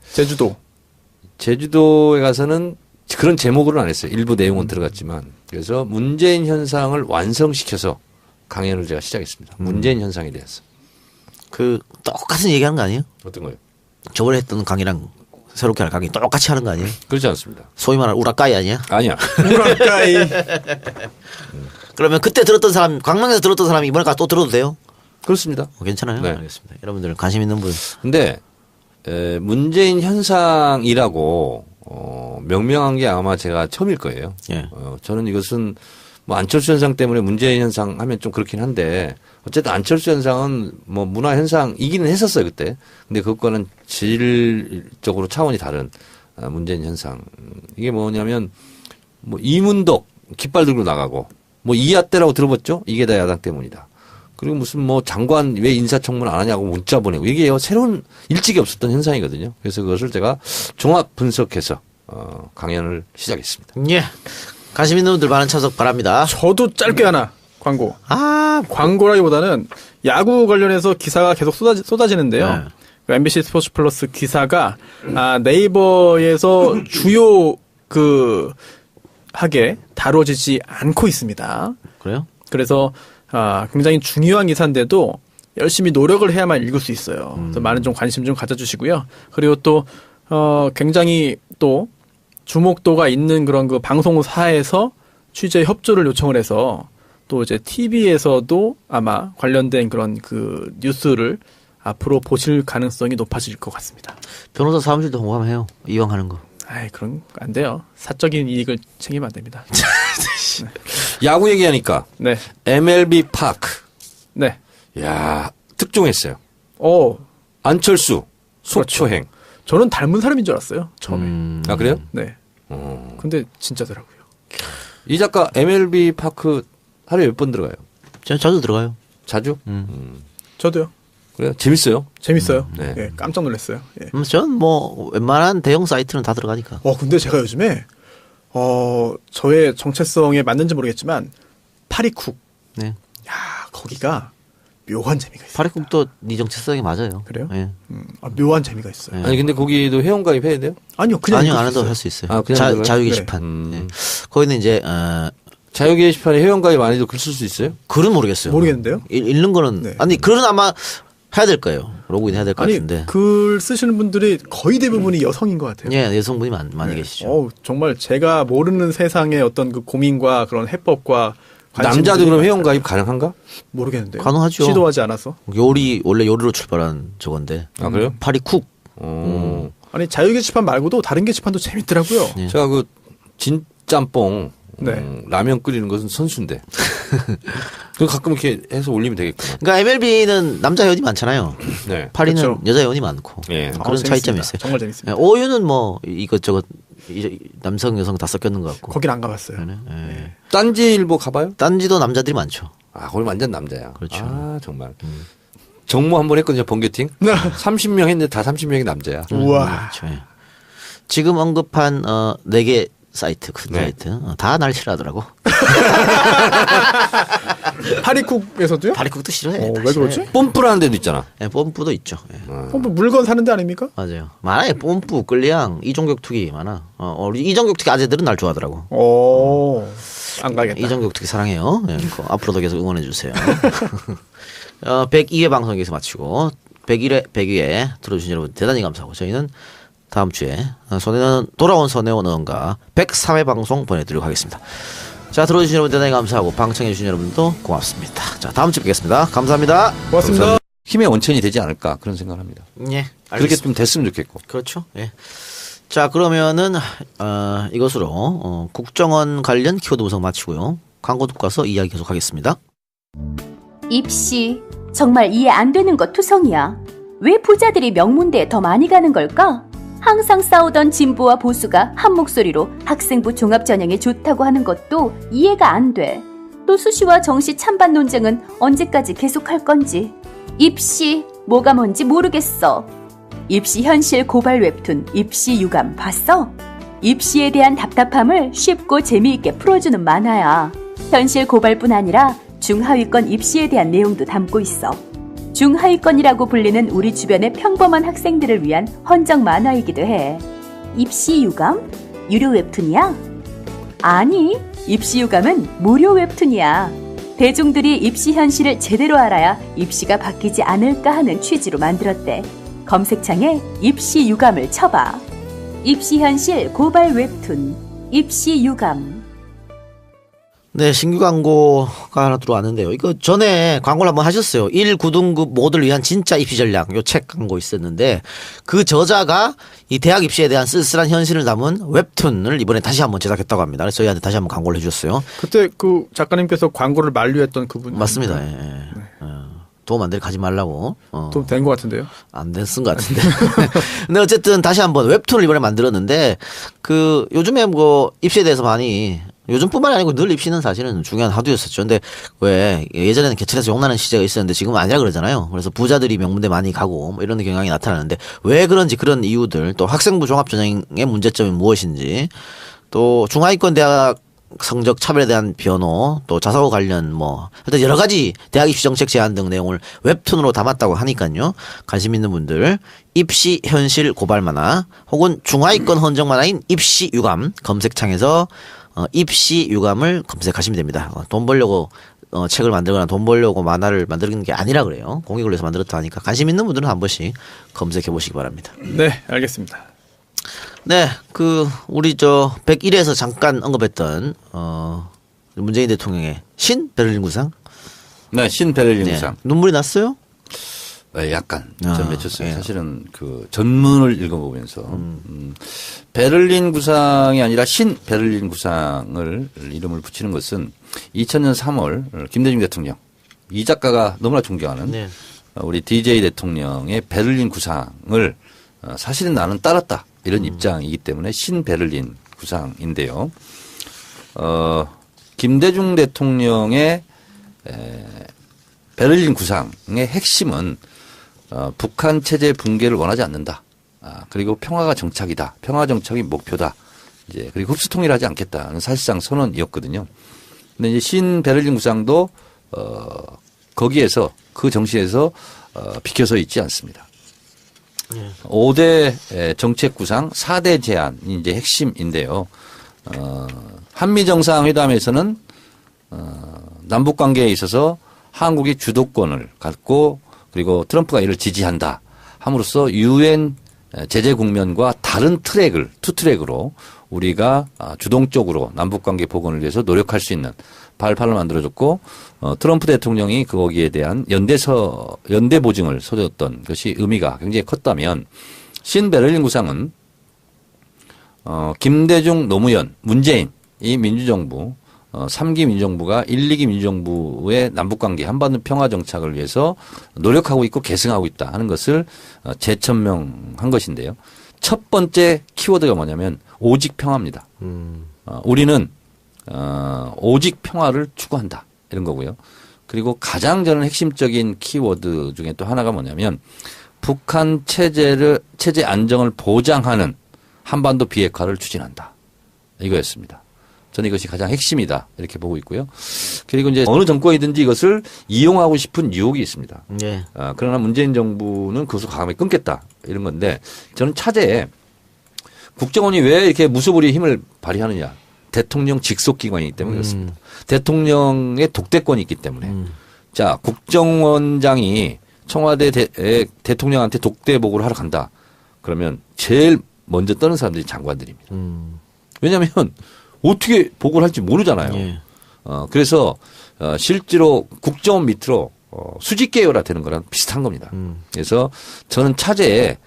제주도에 가서는 그런 제목으로는 안 했어요. 일부 내용은 들어갔지만. 그래서 문재인 현상을 완성시켜서 강연을 제가 시작했습니다. 문재인 현상에 대해서. 똑같은 얘기하는 거 아니에요? 어떤 거요? 저번에 했던 강의랑 새롭게 할 강의 똑같이 하는 거 아니에요? 그렇지 않습니다. 소위 말하는 우라카이 아니야? 아니야. 우라카이. 그러면 그때 들었던 사람, 강릉에서 들었던 사람이 이번에 가서 또 들어도 돼요? 그렇습니다. 괜찮아요. 네. 알겠습니다. 여러분들 관심 있는 분. 근데 문재인 현상이라고 명명한 게 아마 제가 처음일 거예요. 예. 저는 이것은 뭐 안철수 현상 때문에 문재인 현상 하면 좀 그렇긴 한데 어쨌든 안철수 현상은 뭐 문화 현상이기는 했었어요 그때. 근데 그것과는 질적으로 차원이 다른 문재인 현상. 이게 뭐냐면 뭐 이문덕 깃발 들고 나가고 뭐 이하 때라고 들어봤죠? 이게 다 야당 때문이다. 그리고 무슨 뭐 장관 왜 인사청문 안 하냐고 문자 보내고 이게 새로운 일찍이 없었던 현상이거든요. 그래서 그것을 제가 종합 분석해서 강연을 시작했습니다. 예. 관심 있는 분들 많은 참석 바랍니다. 저도 짧게 하나 광고. 아, 광고라기보다는 야구 관련해서 기사가 계속 쏟아지는데요. 네. 그 MBC 스포츠 플러스 기사가 네이버에서 주요 하게 다뤄지지 않고 있습니다. 그래요? 그래서 굉장히 중요한 기사인데도 열심히 노력을 해야만 읽을 수 있어요. 그래서 많은 좀 관심 좀 가져주시고요. 그리고 또 굉장히 또 주목도가 있는 그런 그 방송사에서 취재 협조를 요청을 해서 또 이제 TV에서도 아마 관련된 그런 그 뉴스를 앞으로 보실 가능성이 높아질 것 같습니다. 변호사 사무실도 공감해요. 이왕 하는 거. 아이, 그런 거 안 돼요. 사적인 이익을 챙기면 안 됩니다. 야구 얘기하니까 네. MLB 파크. 네. 야 특종했어요. 안철수 속초행. 저는 닮은 사람인 줄 알았어요. 처음에. 아 그래요? 네. 근데 진짜더라고요. 이 작가 MLB 파크 하루에 몇 번 들어가요? 저 자주 들어가요. 자주? 저도요. 그래요? 재밌어요? 재밌어요. 네. 예, 깜짝 놀랐어요. 예. 전 뭐 웬만한 대형 사이트는 다 들어가니까. 근데 제가 요즘에 저의 정체성에 맞는지 모르겠지만 파리쿡. 네. 야, 거기가 묘한 재미가 있어요. 파리국도 네 정체성이 맞아요. 그래요? 예. 묘한 재미가 있어요. 네. 아니 근데 거기도 회원가입 해야 돼요? 아니요, 그냥 아니요, 읽을 안 수 해도 있어요. 할 수 있어요. 아, 그냥 들어가요? 자유 게시판. 네. 네. 거기는 이제 자유 게시판에 회원가입 안 해도 글 쓸 수 있어요? 글은 모르겠어요. 모르겠는데요? 읽는 거는 네. 아니 글은 아마 해야 될 거예요. 로그인 해야 될 것 아니, 같은데. 글 쓰시는 분들이 거의 대부분이 여성인 것 같아요. 예, 여성분이 많이 계시죠. 정말 제가 모르는 세상의 어떤 그 고민과 그런 해법과 남자도 그럼 회원가입 가능한가? 모르겠는데요. 가능하죠. 시도하지 않아서. 원래 요리로 출발한 저건데. 아 그래요? 파리쿡. 아니 자유 게시판 말고도 다른 게시판도 재밌더라고요. 네. 제가 그 진짬뽕 네. 라면 끓이는 것은 선수인데. 그 가끔 이렇게 해서 올리면 되겠구나. 그러니까 MLB는 남자 회원이 많잖아요. 네. 파리는 그렇죠. 여자 회원이 많고. 예. 그런 차이점이 있어요. 정말 재밌습니다. 예, 오유는 뭐 이것저것 남성 여성 다 섞였는 것 같고. 거긴 안 가봤어요. 예. 딴지일보 가봐요? 딴지도 남자들이 많죠. 아, 거기 완전 남자야. 그렇죠. 아, 정말. 정모 한번 했거든요, 번개팅. 30명 했는데 다 30명이 남자야. 우와. 그렇죠. 예. 지금 언급한 4개 사이트, 큰 네. 사이트 다 날 싫어하더라고. 파리쿡에서도요? 파리국도 싫어해. 다 왜 싫어해. 그러지? 뽐뿌라는 데도 있잖아. 예, 뽐뿌도 있죠. 예. 물건 사는 데 아닙니까? 맞아요. 많아요. 뽐뿌, 끌리앙, 이종격투기 많아. 우리 이종격투기 아재들은 날 좋아하더라고. 안 가겠다. 이종격투기 사랑해요. 예, 앞으로도 계속 응원해 주세요. 102회 방송 여기서 마치고 101회 들어주신 여러분 대단히 감사하고 저희는 다음 주에 돌아온 손혜원 의원과 103회 방송 보내드리도록 하겠습니다. 자, 들어주신 여러분 대단히 감사하고 방청해주신 여러분도 고맙습니다. 자, 다음 주에 뵙겠습니다. 감사합니다. 고맙습니다. 힘의 원천이 되지 않을까 그런 생각을 합니다. 예, 그렇게 좀 됐으면 좋겠고. 그렇죠. 예. 자, 그러면은 이것으로 국정원 관련 키워드 분석 마치고요. 광고 듣고 와서 이야기 계속하겠습니다. 입시 정말 이해 안 되는 거 투성이야. 왜 부자들이 명문대에 더 많이 가는 걸까? 항상 싸우던 진보와 보수가 한 목소리로 학생부 종합전형에 좋다고 하는 것도 이해가 안 돼. 또 수시와 정시 찬반 논쟁은 언제까지 계속할 건지. 입시 뭐가 뭔지 모르겠어. 입시 현실 고발 웹툰 입시 유감 봤어? 입시에 대한 답답함을 쉽고 재미있게 풀어주는 만화야. 현실 고발뿐 아니라 중하위권 입시에 대한 내용도 담고 있어. 중하위권이라고 불리는 우리 주변의 평범한 학생들을 위한 헌정 만화이기도 해. 입시 유감? 유료 웹툰이야? 아니, 입시 유감은 무료 웹툰이야. 대중들이 입시 현실을 제대로 알아야 입시가 바뀌지 않을까 하는 취지로 만들었대. 검색창에 입시 유감을 쳐봐. 입시 현실 고발 웹툰 입시 유감. 네, 신규 광고가 하나 들어왔는데요. 이거 전에 광고를 한번 하셨어요. 1, 9등급 모두를 위한 진짜 입시 전략. 요 책 광고 있었는데 그 저자가 이 대학 입시에 대한 쓸쓸한 현실을 담은 웹툰을 이번에 다시 한번 제작했다고 합니다. 그래서 저희한테 다시 한번 광고를 해주셨어요. 그때 그 작가님께서 광고를 만류했던 그분. 맞습니다. 예. 도움 안 될 가지 말라고. 좀 된 것 같은데요. 안 됐은 것 같은데. 근데 어쨌든 다시 한번 웹툰을 이번에 만들었는데 그 요즘에 뭐 입시에 대해서 많이 요즘뿐만 아니고 늘 입시는 사실은 중요한 화두였었죠. 근데 왜 예전에는 개찰에서 욕나는 시대가 있었는데 지금은 아니라 그러잖아요. 그래서 부자들이 명문대 많이 가고 뭐 이런 경향이 나타나는데 왜 그런지 그런 이유들 또 학생부 종합전형의 문제점이 무엇인지 또 중하위권 대학 성적 차별에 대한 변호 또 자사고 관련 뭐 하여튼 여러 가지 대학 입시 정책 제안 등 내용을 웹툰으로 담았다고 하니까요. 관심 있는 분들 입시 현실 고발 만화 혹은 중하위권 헌정 만화인 입시 유감 검색창에서 입시 유감을 검색하시면 됩니다. 돈 벌려고 책을 만들거나 돈 벌려고 만화를 만드는 게 아니라 그래요. 공익을 위해서 만들었다 하니까 관심 있는 분들은 한 번씩 검색해 보시기 바랍니다. 네, 알겠습니다. 네, 우리 101에서 잠깐 언급했던 문재인 대통령의 신 베를린 구상. 네, 신 베를린 네. 구상. 눈물이 났어요? 네, 약간 좀 맺혔어요. 예. 사실은 그 전문을 읽어보면서 베를린 구상이 아니라 신 베를린 구상을 이름을 붙이는 것은 2000년 3월 김대중 대통령 이 작가가 너무나 존경하는 네. 우리 DJ 대통령의 베를린 구상을 사실은 나는 따랐다 이런 입장이기 때문에 신 베를린 구상인데요. 김대중 대통령의 베를린 구상의 핵심은 북한 체제 붕괴를 원하지 않는다. 그리고 평화가 정착이다. 평화 정착이 목표다. 이제 그리고 흡수 통일하지 않겠다는 사실상 선언이었거든요. 근데 이제 신 베를린 구상도 거기에서 그 정신에서 비켜서 있지 않습니다. 5대 정책 구상, 4대 제안이 이제 핵심인데요. 한미 정상회담에서는 남북 관계에 있어서 한국이 주도권을 갖고 그리고 트럼프가 이를 지지한다 함으로써 유엔 제재 국면과 다른 트랙을 투 트랙으로 우리가 주동적으로 남북 관계 복원을 위해서 노력할 수 있는 발판을 만들어줬고 트럼프 대통령이 거기에 대한 연대 보증을 서줬던 것이 의미가 굉장히 컸다면 신 베를린 구상은 김대중 노무현 문재인 이 민주정부 3기 민주정부가 1, 2기 민주정부의 남북관계 한반도 평화 정착을 위해서 노력하고 있고 계승하고 있다 하는 것을 재천명한 것인데요. 첫 번째 키워드가 뭐냐면 오직 평화입니다. 우리는 오직 평화를 추구한다 이런 거고요. 그리고 가장 저는 핵심적인 키워드 중에 또 하나가 뭐냐면 북한 체제 안정을 보장하는 한반도 비핵화를 추진한다. 이거였습니다. 저는 이것이 가장 핵심이다 이렇게 보고 있고요. 그리고 이제 어느 정권이든지 이것을 이용하고 싶은 유혹이 있습니다. 네. 그러나 문재인 정부는 그것을 과감히 끊겠다 이런 건데 저는 차제에 국정원이 왜 이렇게 무소불위의 힘을 발휘하느냐. 대통령 직속기관이기 때문에 그렇습니다. 대통령의 독대권이 있기 때문에. 자, 국정원장이 청와대 대통령한테 독대 보고를 하러 간다. 그러면 제일 먼저 떠는 사람들이 장관들입니다. 왜냐하면 어떻게 보고를 할지 모르잖아요. 예. 그래서 실제로 국정원 밑으로 수직 계열화 되는 거랑 비슷한 겁니다. 그래서 저는 차제에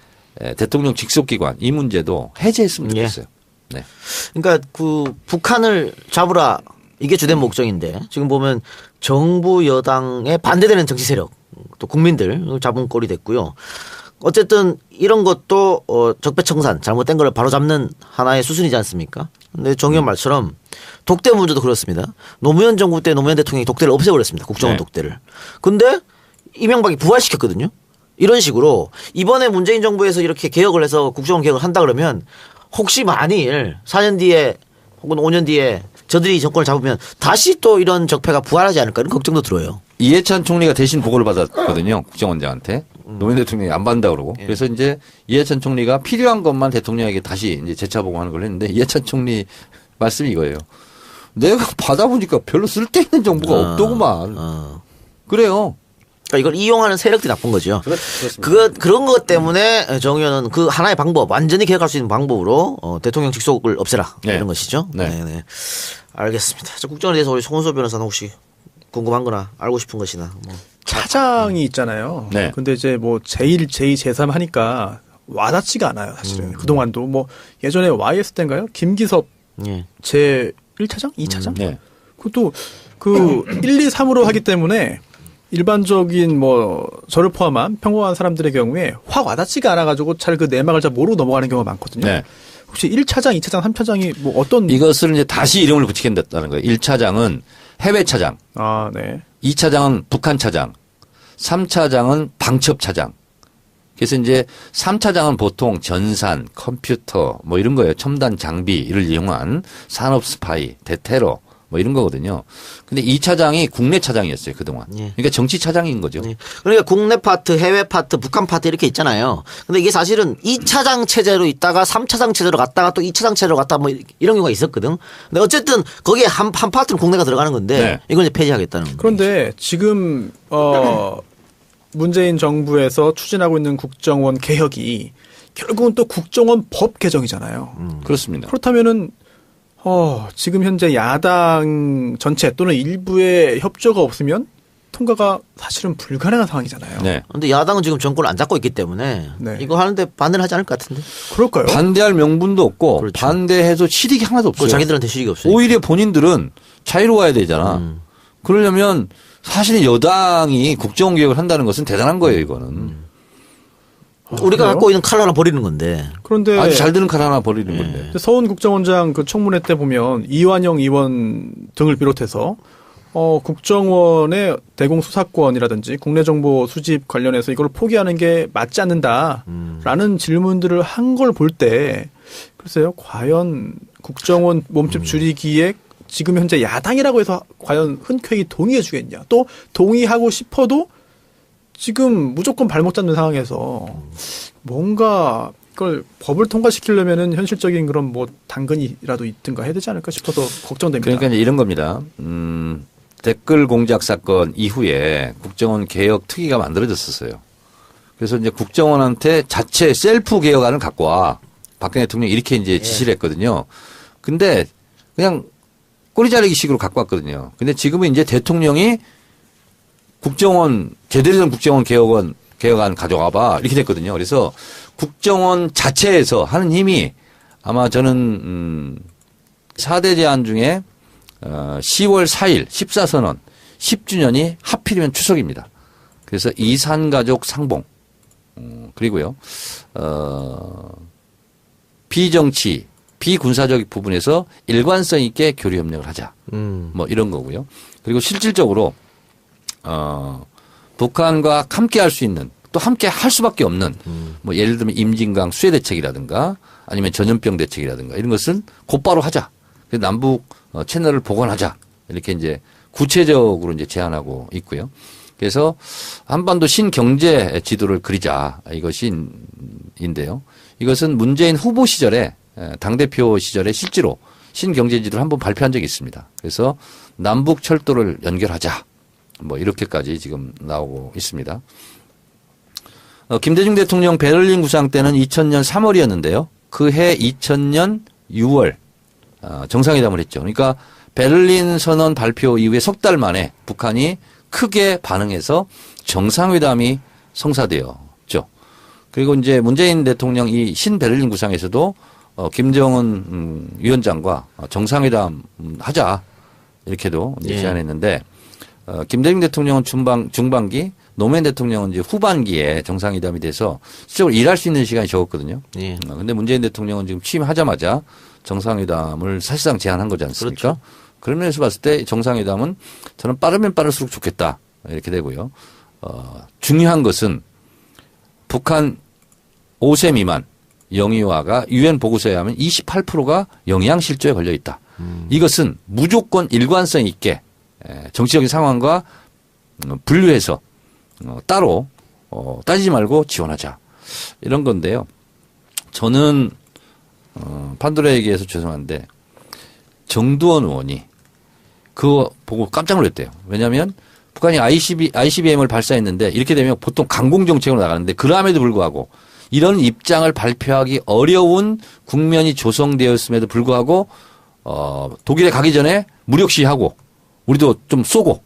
대통령 직속기관 이 문제도 해제했으면 좋겠어요. 네. 그러니까 북한을 잡으라 이게 주된 목적인데 지금 보면 정부 여당에 반대되는 정치 세력 또 국민들 잡은 꼴이 됐고요. 어쨌든 이런 것도 적폐청산 잘못된 걸 바로잡는 하나의 수순이지 않습니까? 근데 정 의원 말처럼 독대 문제도 그렇습니다. 노무현 정부 때 노무현 대통령이 독대를 없애버렸습니다. 국정원 네. 독대를. 근데 이명박이 부활시켰거든요. 이런 식으로 이번에 문재인 정부에서 이렇게 개혁을 해서 국정원 개혁을 한다 그러면 혹시 만일 4년 뒤에 혹은 5년 뒤에 저들이 정권을 잡으면 다시 또 이런 적폐가 부활하지 않을까 이런 걱정도 들어요. 이해찬 총리가 대신 보고를 받았거든요. 국정원장한테. 노무현 대통령이 안 받는다 그러고. 예. 그래서 이제 이해찬 총리가 필요한 것만 대통령에게 다시 이제 재차 보고하는 걸 했는데 이해찬 총리 말씀이 이거예요. 내가 받아보니까 별로 쓸데있는 정보가 없더구만. 그래요. 그러니까 이걸 이용하는 세력들이 나쁜 거죠. 그런 것 때문에 정 의원은 그 하나의 방법, 완전히 개혁할 수 있는 방법으로 대통령 직속을 없애라 네. 이런 것이죠. 네. 네. 알겠습니다. 자, 국정에 대해서 우리 송은소 변호사는 혹시 궁금한거나 알고 싶은 것이나 뭐. 차장이 있잖아요. 네. 근데 이제 뭐 제1, 제2, 제3 하니까 와닿지가 않아요, 사실은. 그동안도 뭐 예전에 YS 때인가요? 김기섭 예. 제 1차장? 2차장? 네. 그것도 그 1, 2, 3으로 하기 때문에 일반적인 뭐 저를 포함한 평범한 사람들의 경우에 확 와닿지가 않아가지고 잘 그 내막을 잘 모르고 넘어가는 경우가 많거든요. 네. 혹시 1차장, 2차장, 3차장이 뭐 어떤 이것을 이제 다시 이름을 붙이겠다는 거예요. 1차장은 해외 차장, 아, 네. 2차장은 북한 차장, 3차장은 방첩 차장. 그래서 이제 3차장은 보통 전산, 컴퓨터 뭐 이런 거예요. 첨단 장비를 이용한 산업 스파이, 대테러 뭐 이런 거거든요. 근데 2차장이 국내 차장이었어요, 그동안. 예. 그러니까 정치 차장인 거죠. 네. 그러니까 국내 파트, 해외 파트, 북한 파트 이렇게 있잖아요. 근데 이게 사실은 2차장 체제로 있다가 3차장 체제로 갔다가 또 2차장 체제로 갔다가 뭐 이런 경우가 있었거든. 근데 어쨌든 거기에 한 파트는 국내가 들어가는 건데 네. 이걸 이제 폐지하겠다는 거예요. 그런데 지금 문재인 정부에서 추진하고 있는 국정원 개혁이 결국은 또 국정원 법 개정이잖아요. 그렇습니다. 그렇다면은 지금 현재 야당 전체 또는 일부의 협조가 없으면 통과가 사실은 불가능한 상황이잖아요. 네. 근데 야당은 지금 정권을 안 잡고 있기 때문에 네. 이거 하는데 반대를 하지 않을 것 같은데. 그럴까요? 반대할 명분도 없고 그렇죠. 반대해서 실익이 하나도 없어요. 자기들한테 실익이 없어요. 오히려 본인들은 자유로워야 되잖아. 그러려면 사실 여당이 국정원 개혁을 한다는 것은 대단한 거예요, 이거는. 우리가 그래요? 갖고 있는 칼 하나 버리는 건데. 그런데 아주 잘 드는 칼 하나 버리는 건데. 서훈 국정원장 그 청문회 때 보면 이완영 의원 등을 비롯해서 국정원의 대공 수사권이라든지 국내 정보 수집 관련해서 이걸 포기하는 게 맞지 않는다라는 질문들을 한 걸 볼 때 글쎄요, 과연 국정원 몸집 줄이기에 지금 현재 야당이라고 해서 과연 흔쾌히 동의해 주겠냐? 또 동의하고 싶어도 지금 무조건 발목 잡는 상황에서 뭔가 이걸 법을 통과시키려면은 현실적인 그런 뭐 당근이라도 있든가 해야 되지 않을까 싶어서 걱정됩니다. 그러니까 이제 이런 겁니다. 댓글 공작 사건 이후에 국정원 개혁 특위가 만들어졌었어요. 그래서 이제 국정원한테 자체 셀프 개혁안을 갖고 와. 박근혜 대통령이 이렇게 이제 지시를 했거든요. 근데 그냥 꼬리 자르기 식으로 갖고 왔거든요. 근데 지금은 이제 대통령이 국정원, 제대로 된 국정원 개혁안 가져와 봐. 이렇게 됐거든요. 그래서 국정원 자체에서 하는 힘이 아마 저는, 4대 제안 중에 10월 4일 14선언 10주년이 하필이면 추석입니다. 그래서 이산가족 상봉, 그리고요, 비정치, 비군사적 부분에서 일관성 있게 교류 협력을 하자. 뭐 이런 거고요. 그리고 실질적으로 북한과 함께 할 수 있는 또 함께 할 수밖에 없는 뭐 예를 들면 임진강 수해 대책이라든가 아니면 전염병 대책이라든가 이런 것은 곧바로 하자. 그래서 남북 채널을 복원하자. 이렇게 이제 구체적으로 이제 제안하고 있고요. 그래서 한반도 신경제 지도를 그리자. 이것이 인데요. 이것은 문재인 후보 시절에 당대표 시절에 실제로 신경제 지도를 한번 발표한 적이 있습니다. 그래서 남북 철도를 연결하자. 뭐 이렇게까지 지금 나오고 있습니다. 김대중 대통령 베를린 구상 때는 2000년 3월이었는데요. 그해 2000년 6월 정상회담을 했죠. 그러니까 베를린 선언 발표 이후에 석 달 만에 북한이 크게 반응해서 정상회담이 성사되었죠. 그리고 이제 문재인 대통령 이 신베를린 구상에서도 김정은 위원장과 정상회담 하자 이렇게도 이제 제안했는데 김대중 대통령은 중반기, 노무현 대통령은 이제 후반기에 정상회담이 돼서 실제로 일할 수 있는 시간이 적었거든요. 예. 근데 문재인 대통령은 지금 취임하자마자 정상회담을 사실상 제안한 거지 않습니까? 그렇죠. 그런 면에서 봤을 때 정상회담은 저는 빠르면 빠를수록 좋겠다. 이렇게 되고요. 중요한 것은 북한 5세 미만 영유아가 유엔 보고서에 하면 28%가 영양실조에 걸려 있다. 이것은 무조건 일관성 있게 정치적인 상황과 분류해서 따로 따지지 말고 지원하자. 이런 건데요. 저는 판도라 얘기해서 죄송한데 정두원 의원이 그거 보고 깜짝 놀랐대요. 왜냐하면 북한이 ICBM을 발사했는데 이렇게 되면 보통 강공 정책으로 나가는데 그럼에도 불구하고 이런 입장을 발표하기 어려운 국면이 조성되었음에도 불구하고 독일에 가기 전에 무력 시하고 우리도 좀 쏘고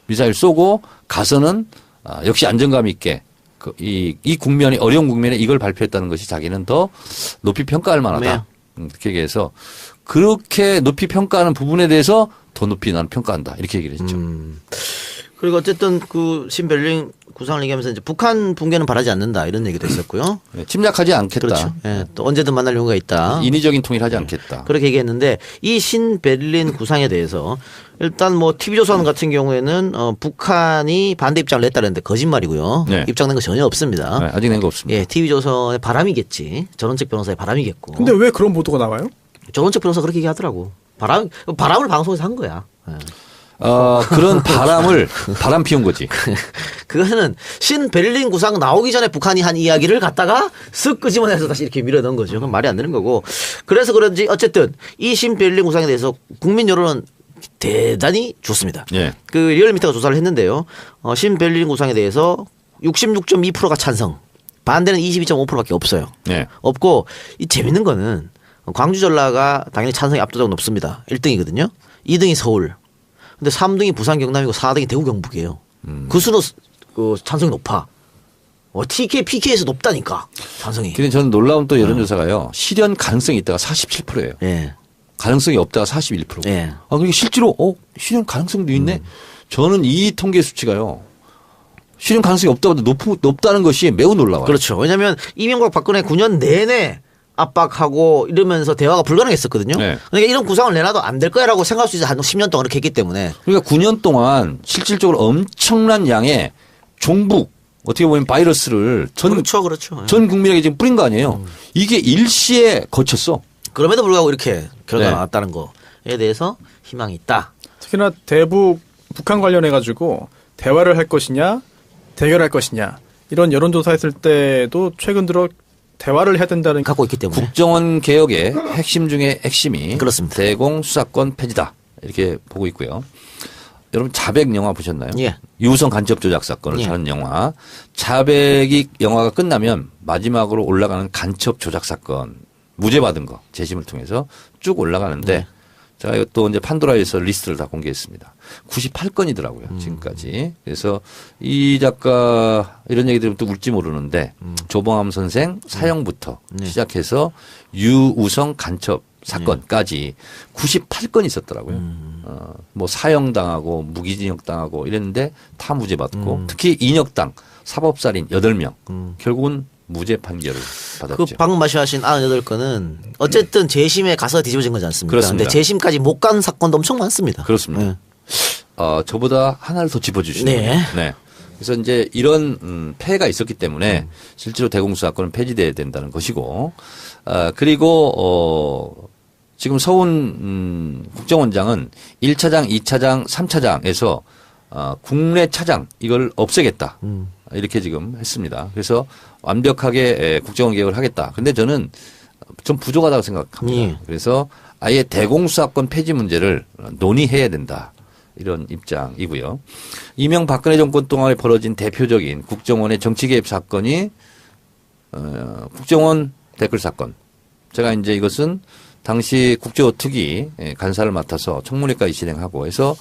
미사일 쏘고 가서는 역시 안정감 있게 이 국면이 어려운 국면에 이걸 발표했다는 것이 자기는 더 높이 평가할 만하다. 그렇게 얘기해서 그렇게 높이 평가하는 부분에 대해서 더 높이 나는 평가한다. 이렇게 얘기를 했죠. 그리고 어쨌든 그 신베를린 구상을 얘기하면서 이제 북한 붕괴는 바라지 않는다 이런 얘기도 있었고요. 네, 침략하지 않겠다. 그렇죠. 예, 또 언제든 만날 용의가 있다. 인위적인 통일하지 않겠다. 그렇게 얘기했는데 이 신베를린 구상에 대해서 일단 뭐 TV조선 같은 경우에는 북한이 반대 입장을 냈다는데 거짓말이고요. 네. 입장 낸 거 전혀 없습니다. 네, 아직 낸 거 없습니다. 예, TV조선의 바람이겠지. 전원책 변호사의 바람이겠고. 근데 왜 그런 보도가 나와요? 전원책 변호사 그렇게 얘기하더라고. 바람을 방송에서 한 거야. 예. 그런 바람 피운 거지. 그거는 신베를린 구상 나오기 전에 북한이 한 이야기를 갖다가 쓱 끄집어내서 다시 이렇게 밀어넣은 거죠. 그건 말이 안 되는 거고. 그래서 그런지 어쨌든 이 신베를린 구상에 대해서 국민 여론은 대단히 좋습니다. 예. 그 리얼미터가 조사를 했는데요. 신베를린 구상에 대해서 66.2%가 찬성, 반대는 22.5%밖에 없어요. 예. 없고 이 재밌는 거는 광주 전라가 당연히 찬성이 압도적으로 높습니다. 1등이거든요. 2등이 서울. 근데 3등이 부산 경남이고 4등이 대구 경북이에요. 그 수로 찬성이 높아. TK, PK에서 높다니까 찬성이. 근데 저는 놀라운 또 여론조사가요. 실현 가능성이 있다가 47%예요. 예. 가능성이 없다가 41%. 예. 그러니까 실제로 실현 가능성도 있네. 저는 이 통계 수치가요. 실현 가능성이 없다고 높다는 것이 매우 놀라워요. 그렇죠. 왜냐하면 이명박 박근혜 9년 내내 압박하고 이러면서 대화가 불가능했었거든요. 네. 그러니까 이런 구상을 내놔도 안 될 거야라고 생각할 수 있어. 한 10년 동안 그렇게 했기 때문에. 그러니까 9년 동안 실질적으로 엄청난 양의 종북 어떻게 보면 바이러스를 그렇죠. 전 국민에게 지금 뿌린 거 아니에요. 이게 일시에 거쳤어. 그럼에도 불구하고 이렇게 결과가 네. 나왔다는 거에 대해서 희망이 있다. 특히나 대북 북한 관련해 가지고 대화를 할 것이냐 대결할 것이냐 이런 여론조사했을 때도 최근 들어 대화를 해야 된다는 갖고 있기 때문에. 국정원 개혁의 핵심 중에 핵심이 그렇습니다. 대공 수사권 폐지다 이렇게 보고 있고요. 여러분 자백 영화 보셨나요? 예. 유우성 간첩 조작 사건을 예. 다룬 영화. 자백이 영화가 끝나면 마지막으로 올라가는 간첩 조작 사건 무죄 받은 거 재심을 통해서 쭉 올라가는데 네. 제가 이것도 이제 판도라에서 리스트를 다 공개했습니다. 98건이더라고요 지금까지. 그래서 이 작가 이런 얘기 들으면 또 울지 모르는데 조봉암 선생 사형부터 시작해서 유우성 간첩 사건까지 98건이 있었더라고요. 뭐 사형당하고 무기징역당하고 이랬는데 다 무죄 받고 특히 인혁당 사법살인 8명 결국은 무죄 판결을 받았죠. 그 방금 말씀하신 98건은 어쨌든 재심에 가서 뒤집어진 거지 않습니까? 그렇습니다. 근데 재심까지 못 간 사건도 엄청 많습니다. 그렇습니다. 네. 저보다 하나를 더 짚어주시네요. 네. 네. 그래서 이제 이런 폐해가 있었기 때문에 실제로 대공수사권은 폐지돼야 된다는 것이고, 그리고 지금 서훈 국정원장은 1차장, 2차장, 3차장에서 국내 차장 이걸 없애겠다. 이렇게 지금 했습니다. 그래서 완벽하게 국정원 개혁을 하겠다. 근데 저는 좀 부족하다고 생각합니다. 예. 그래서 아예 대공수사권 폐지 문제를 논의해야 된다. 이런 입장이고요. 이명박근혜 정권 동안에 벌어진 대표적인 국정원의 정치 개입 사건이 국정원 댓글 사건. 제가 이제 이것은 당시 국제어특위 간사를 맡아서 청문회까지 진행하고 해서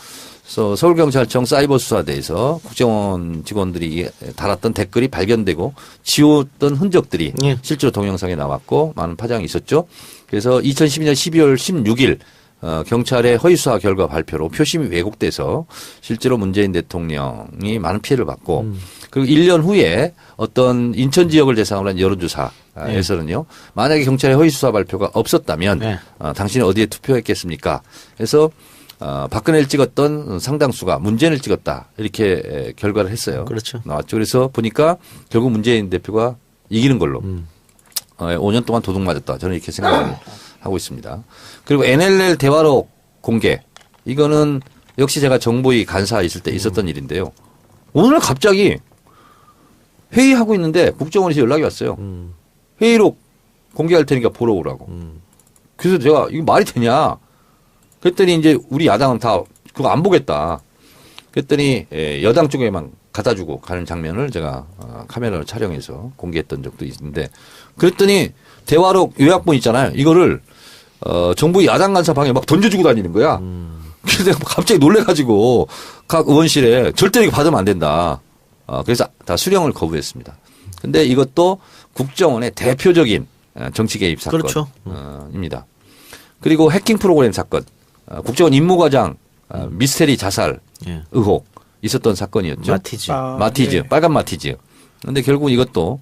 서울경찰청 사이버수사대에서 국정원 직원들이 달았던 댓글이 발견되고 지웠던 흔적들이 예. 실제로 동영상에 나왔고 많은 파장이 있었죠. 그래서 2012년 12월 16일 경찰의 허위수사 결과 발표로 표심이 왜곡돼서 실제로 문재인 대통령이 많은 피해를 받고 그리고 1년 후에 어떤 인천 지역을 대상으로 한 여론조사에서는요. 만약에 경찰의 허위수사 발표가 없었다면 네. 당신은 어디에 투표했겠습니까? 그래서 박근혜를 찍었던 상당수가 문재인을 찍었다. 이렇게 결과를 했어요. 그렇죠. 나왔죠. 그래서 보니까 결국 문재인 대표가 이기는 걸로 5년 동안 도둑 맞았다. 저는 이렇게 생각을 하고 있습니다. 그리고 NLL 대화록 공개. 이거는 역시 제가 정보위 간사 있을 때 있었던 일인데요. 오늘 갑자기 회의하고 있는데 국정원에서 연락이 왔어요. 회의록 공개할 테니까 보러 오라고. 그래서 제가 이거 말이 되냐. 그랬더니 이제 우리 야당은 다 그거 안 보겠다. 그랬더니 여당 쪽에만 갖다 주고 가는 장면을 제가 카메라로 촬영해서 공개했던 적도 있는데 그랬더니 대화록 요약본 있잖아요. 이거를 정부 야당 간사 방에 막 던져주고 다니는 거야. 그래서 내가 갑자기 놀래가지고 각 의원실에 절대 이거 받으면 안 된다. 그래서 다 수령을 거부했습니다. 근데 이것도 국정원의 대표적인 정치 개입 그렇죠. 사건입니다. 그리고 해킹 프로그램 사건, 국정원 임무과장 미스테리 자살 예. 의혹 있었던 사건이었죠. 마티즈. 마티즈, 예. 빨간 마티즈. 그런데 결국 이것도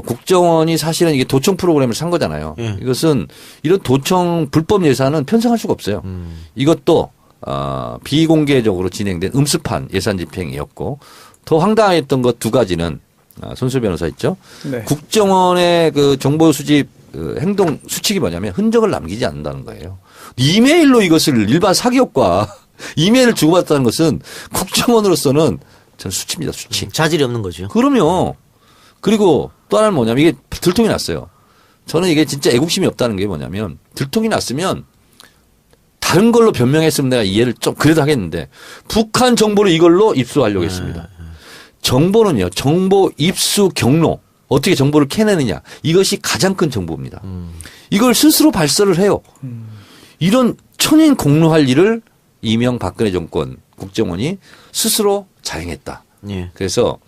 국정원이 사실은 이게 도청 프로그램을 산 거잖아요. 예. 이것은 이런 도청 불법 예산은 편성할 수가 없어요. 이것도 비공개적으로 진행된 음습한 예산 집행이었고 더 황당했던 것 두 가지는 손수 변호사 있죠. 네. 국정원의 그 정보 수집 행동 수칙이 뭐냐면 흔적을 남기지 않는다는 거예요. 이메일로 이것을 일반 사기업과 이메일을 주고받았다는 것은 국정원으로서는 전 수치입니다. 수치. 자질이 없는 거죠. 그럼요. 그리고 또 하나는 뭐냐면 이게 들통이 났어요. 저는 이게 진짜 애국심이 없다는 게 뭐냐면 들통이 났으면 다른 걸로 변명했으면 내가 이해를 좀 그래도 하겠는데 북한 정보를 이걸로 입수하려고 했습니다. 정보는요. 정보 입수 경로. 어떻게 정보를 캐내느냐. 이것이 가장 큰 정보입니다. 이걸 스스로 발설을 해요. 이런 천인 공로할 일을 이명박근혜 정권 국정원이 스스로 자행했다. 예. 그래서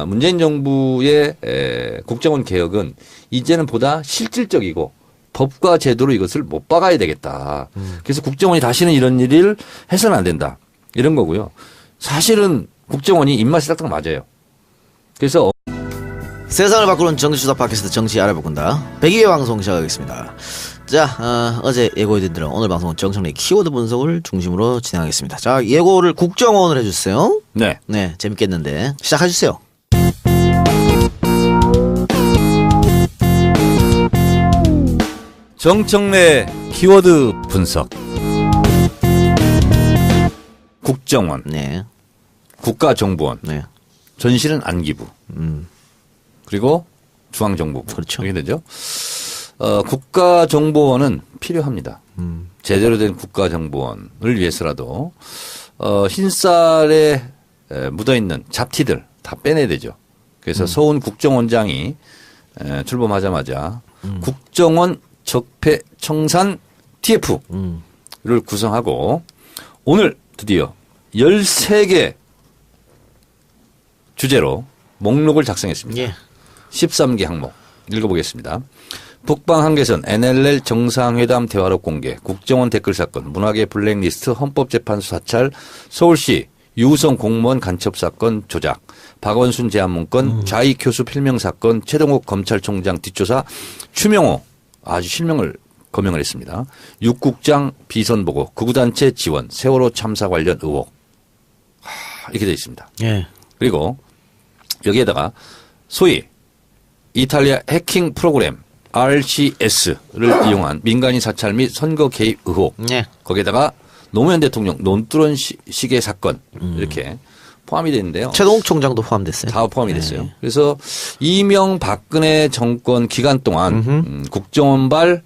문재인 정부의 국정원 개혁은 이제는 보다 실질적이고 법과 제도로 이것을 못 박아야 되겠다. 그래서 국정원이 다시는 이런 일을 해서는 안 된다. 이런 거고요. 사실은 국정원이 입맛이 딱딱 맞아요. 그래서 세상을 바꾸는 정치수다 팟캐스트 정치 알아보건다 102회 방송 시작하겠습니다. 자, 어제 예고해드린 대로 오늘 방송은 정청래 키워드 분석을 중심으로 진행하겠습니다. 자, 예고를 국정원을 해주세요. 네. 네, 재밌겠는데 시작해주세요. 정청래 키워드 분석. 국정원, 네, 국가정보원, 네, 전실은 안기부, 그리고 중앙정보부. 그렇죠. 이렇게 되죠. 국가정보원은 필요합니다. 제대로 된 국가정보원을 위해서라도 흰쌀에 묻어있는 잡티들 다 빼내야 되죠. 그래서 서훈 국정원장이 출범하자마자 국정원 적폐청산 TF를 구성하고 오늘 드디어 13개 주제로 목록을 작성했습니다. 예. 13개 항목 읽어보겠습니다. 북방 한계선 NLL 정상회담 대화록 공개, 국정원 댓글 사건, 문화계 블랙리스트, 헌법재판소 사찰, 서울시 유우성 공무원 간첩 사건 조작, 박원순 제안문건, 좌익 교수 필명 사건, 최동욱 검찰총장 뒷조사, 추명호 아주 실명을 거명을 했습니다. 육국장 비선 보고, 극우단체 지원, 세월호 참사 관련 의혹 이렇게 되어 있습니다. 예. 그리고 여기에다가 소위 이탈리아 해킹 프로그램 RCS를 이용한 민간인 사찰 및 선거 개입 의혹. 예. 거기에다가 노무현 대통령 논두렁 시계 사건 이렇게 포함이 되는데요. 최동욱 총장도 포함됐어요. 다 포함이 됐어요. 그래서 이명박근혜 정권 기간 동안 국정원발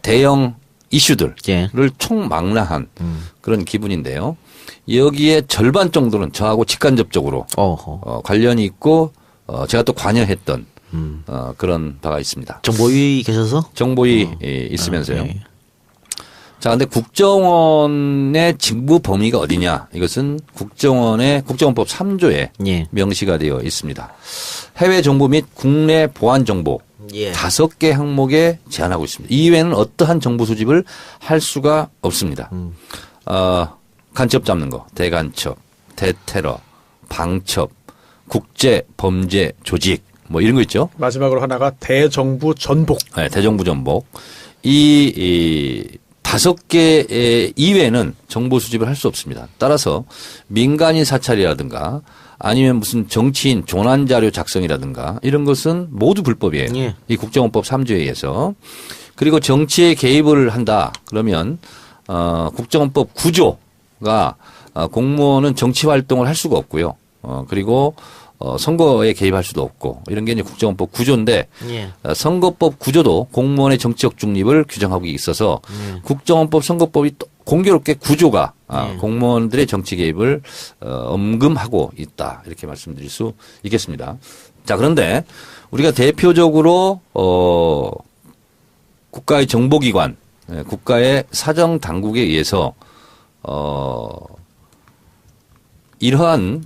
대형 이슈들을 예. 총망라한 그런 기분인데요. 여기에 절반 정도는 저하고 직간접적으로 관련이 있고 제가 또 관여했던 그런 바가 있습니다. 정보위 계셔서? 정보위 있으면서요. 예. 자, 근데 국정원의 직무 범위가 어디냐? 이것은 국정원법 3조에 예. 명시가 되어 있습니다. 해외 정보 및 국내 보안 정보 예. 5개 항목에 제한하고 있습니다. 이외에는 어떠한 정보 수집을 할 수가 없습니다. 간첩 잡는 거, 대간첩, 대테러, 방첩, 국제 범죄 조직 뭐 이런 거 있죠. 마지막으로 하나가 대정부 전복. 네, 대정부 전복. 이 5개 이외에는 정보 수집을 할 수 없습니다. 따라서 민간인 사찰이라든가 아니면 무슨 정치인 조난 자료 작성이라든가 이런 것은 모두 불법이에요. 예. 이 국정원법 3조에 의해서. 그리고 정치에 개입을 한다 그러면 국정원법 9조가 공무원은 정치 활동을 할 수가 없고요. 그리고 선거에 개입할 수도 없고 이런 게 이제 국정원법 9조인데 예. 선거법 9조도 공무원의 정치적 중립을 규정하고 있어서 국정원법 선거법이 공교롭게 구조가 공무원들의 정치 개입을 엄금하고 있다 이렇게 말씀드릴 수 있겠습니다. 자, 그런데 우리가 대표적으로 국가의 정보기관, 국가의 사정 당국에 의해서 이러한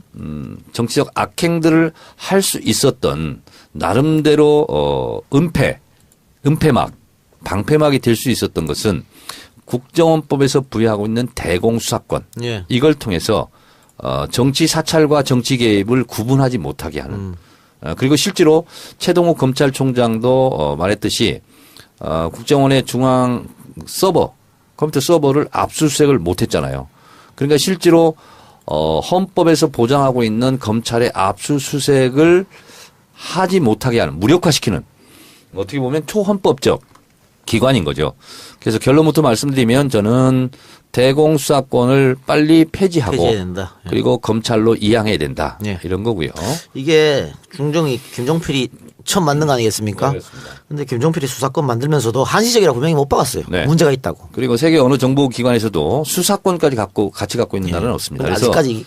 정치적 악행들을 할 수 있었던 나름대로 은폐막, 방패막이 될 수 있었던 것은 국정원법에서 부여하고 있는 대공수사권 예. 이걸 통해서 정치 사찰과 정치 개입을 구분하지 못하게 하는 그리고 실제로 최동욱 검찰총장도 말했듯이 국정원의 중앙 서버 컴퓨터 서버를 압수수색을 못했잖아요. 그러니까 실제로 헌법에서 보장하고 있는 검찰의 압수수색을 하지 못하게 하는 무력화시키는 어떻게 보면 초헌법적 기관인 거죠. 그래서 결론부터 말씀드리면 저는 대공수사권을 빨리 폐지하고 폐지해야 된다. 예. 그리고 검찰로 이양해야 된다. 예. 이런 거고요. 이게 중정이 김종필이 처음 만든 거 아니겠습니까? 네, 그렇습니다. 근데 김종필이 수사권 만들면서도 한시적이라고 분명히 못 박았어요. 네. 문제가 있다고. 그리고 세계 어느 정보기관에서도 수사권까지 같이 갖고 있는 나라는 없습니다. 근데 그래서 아직까지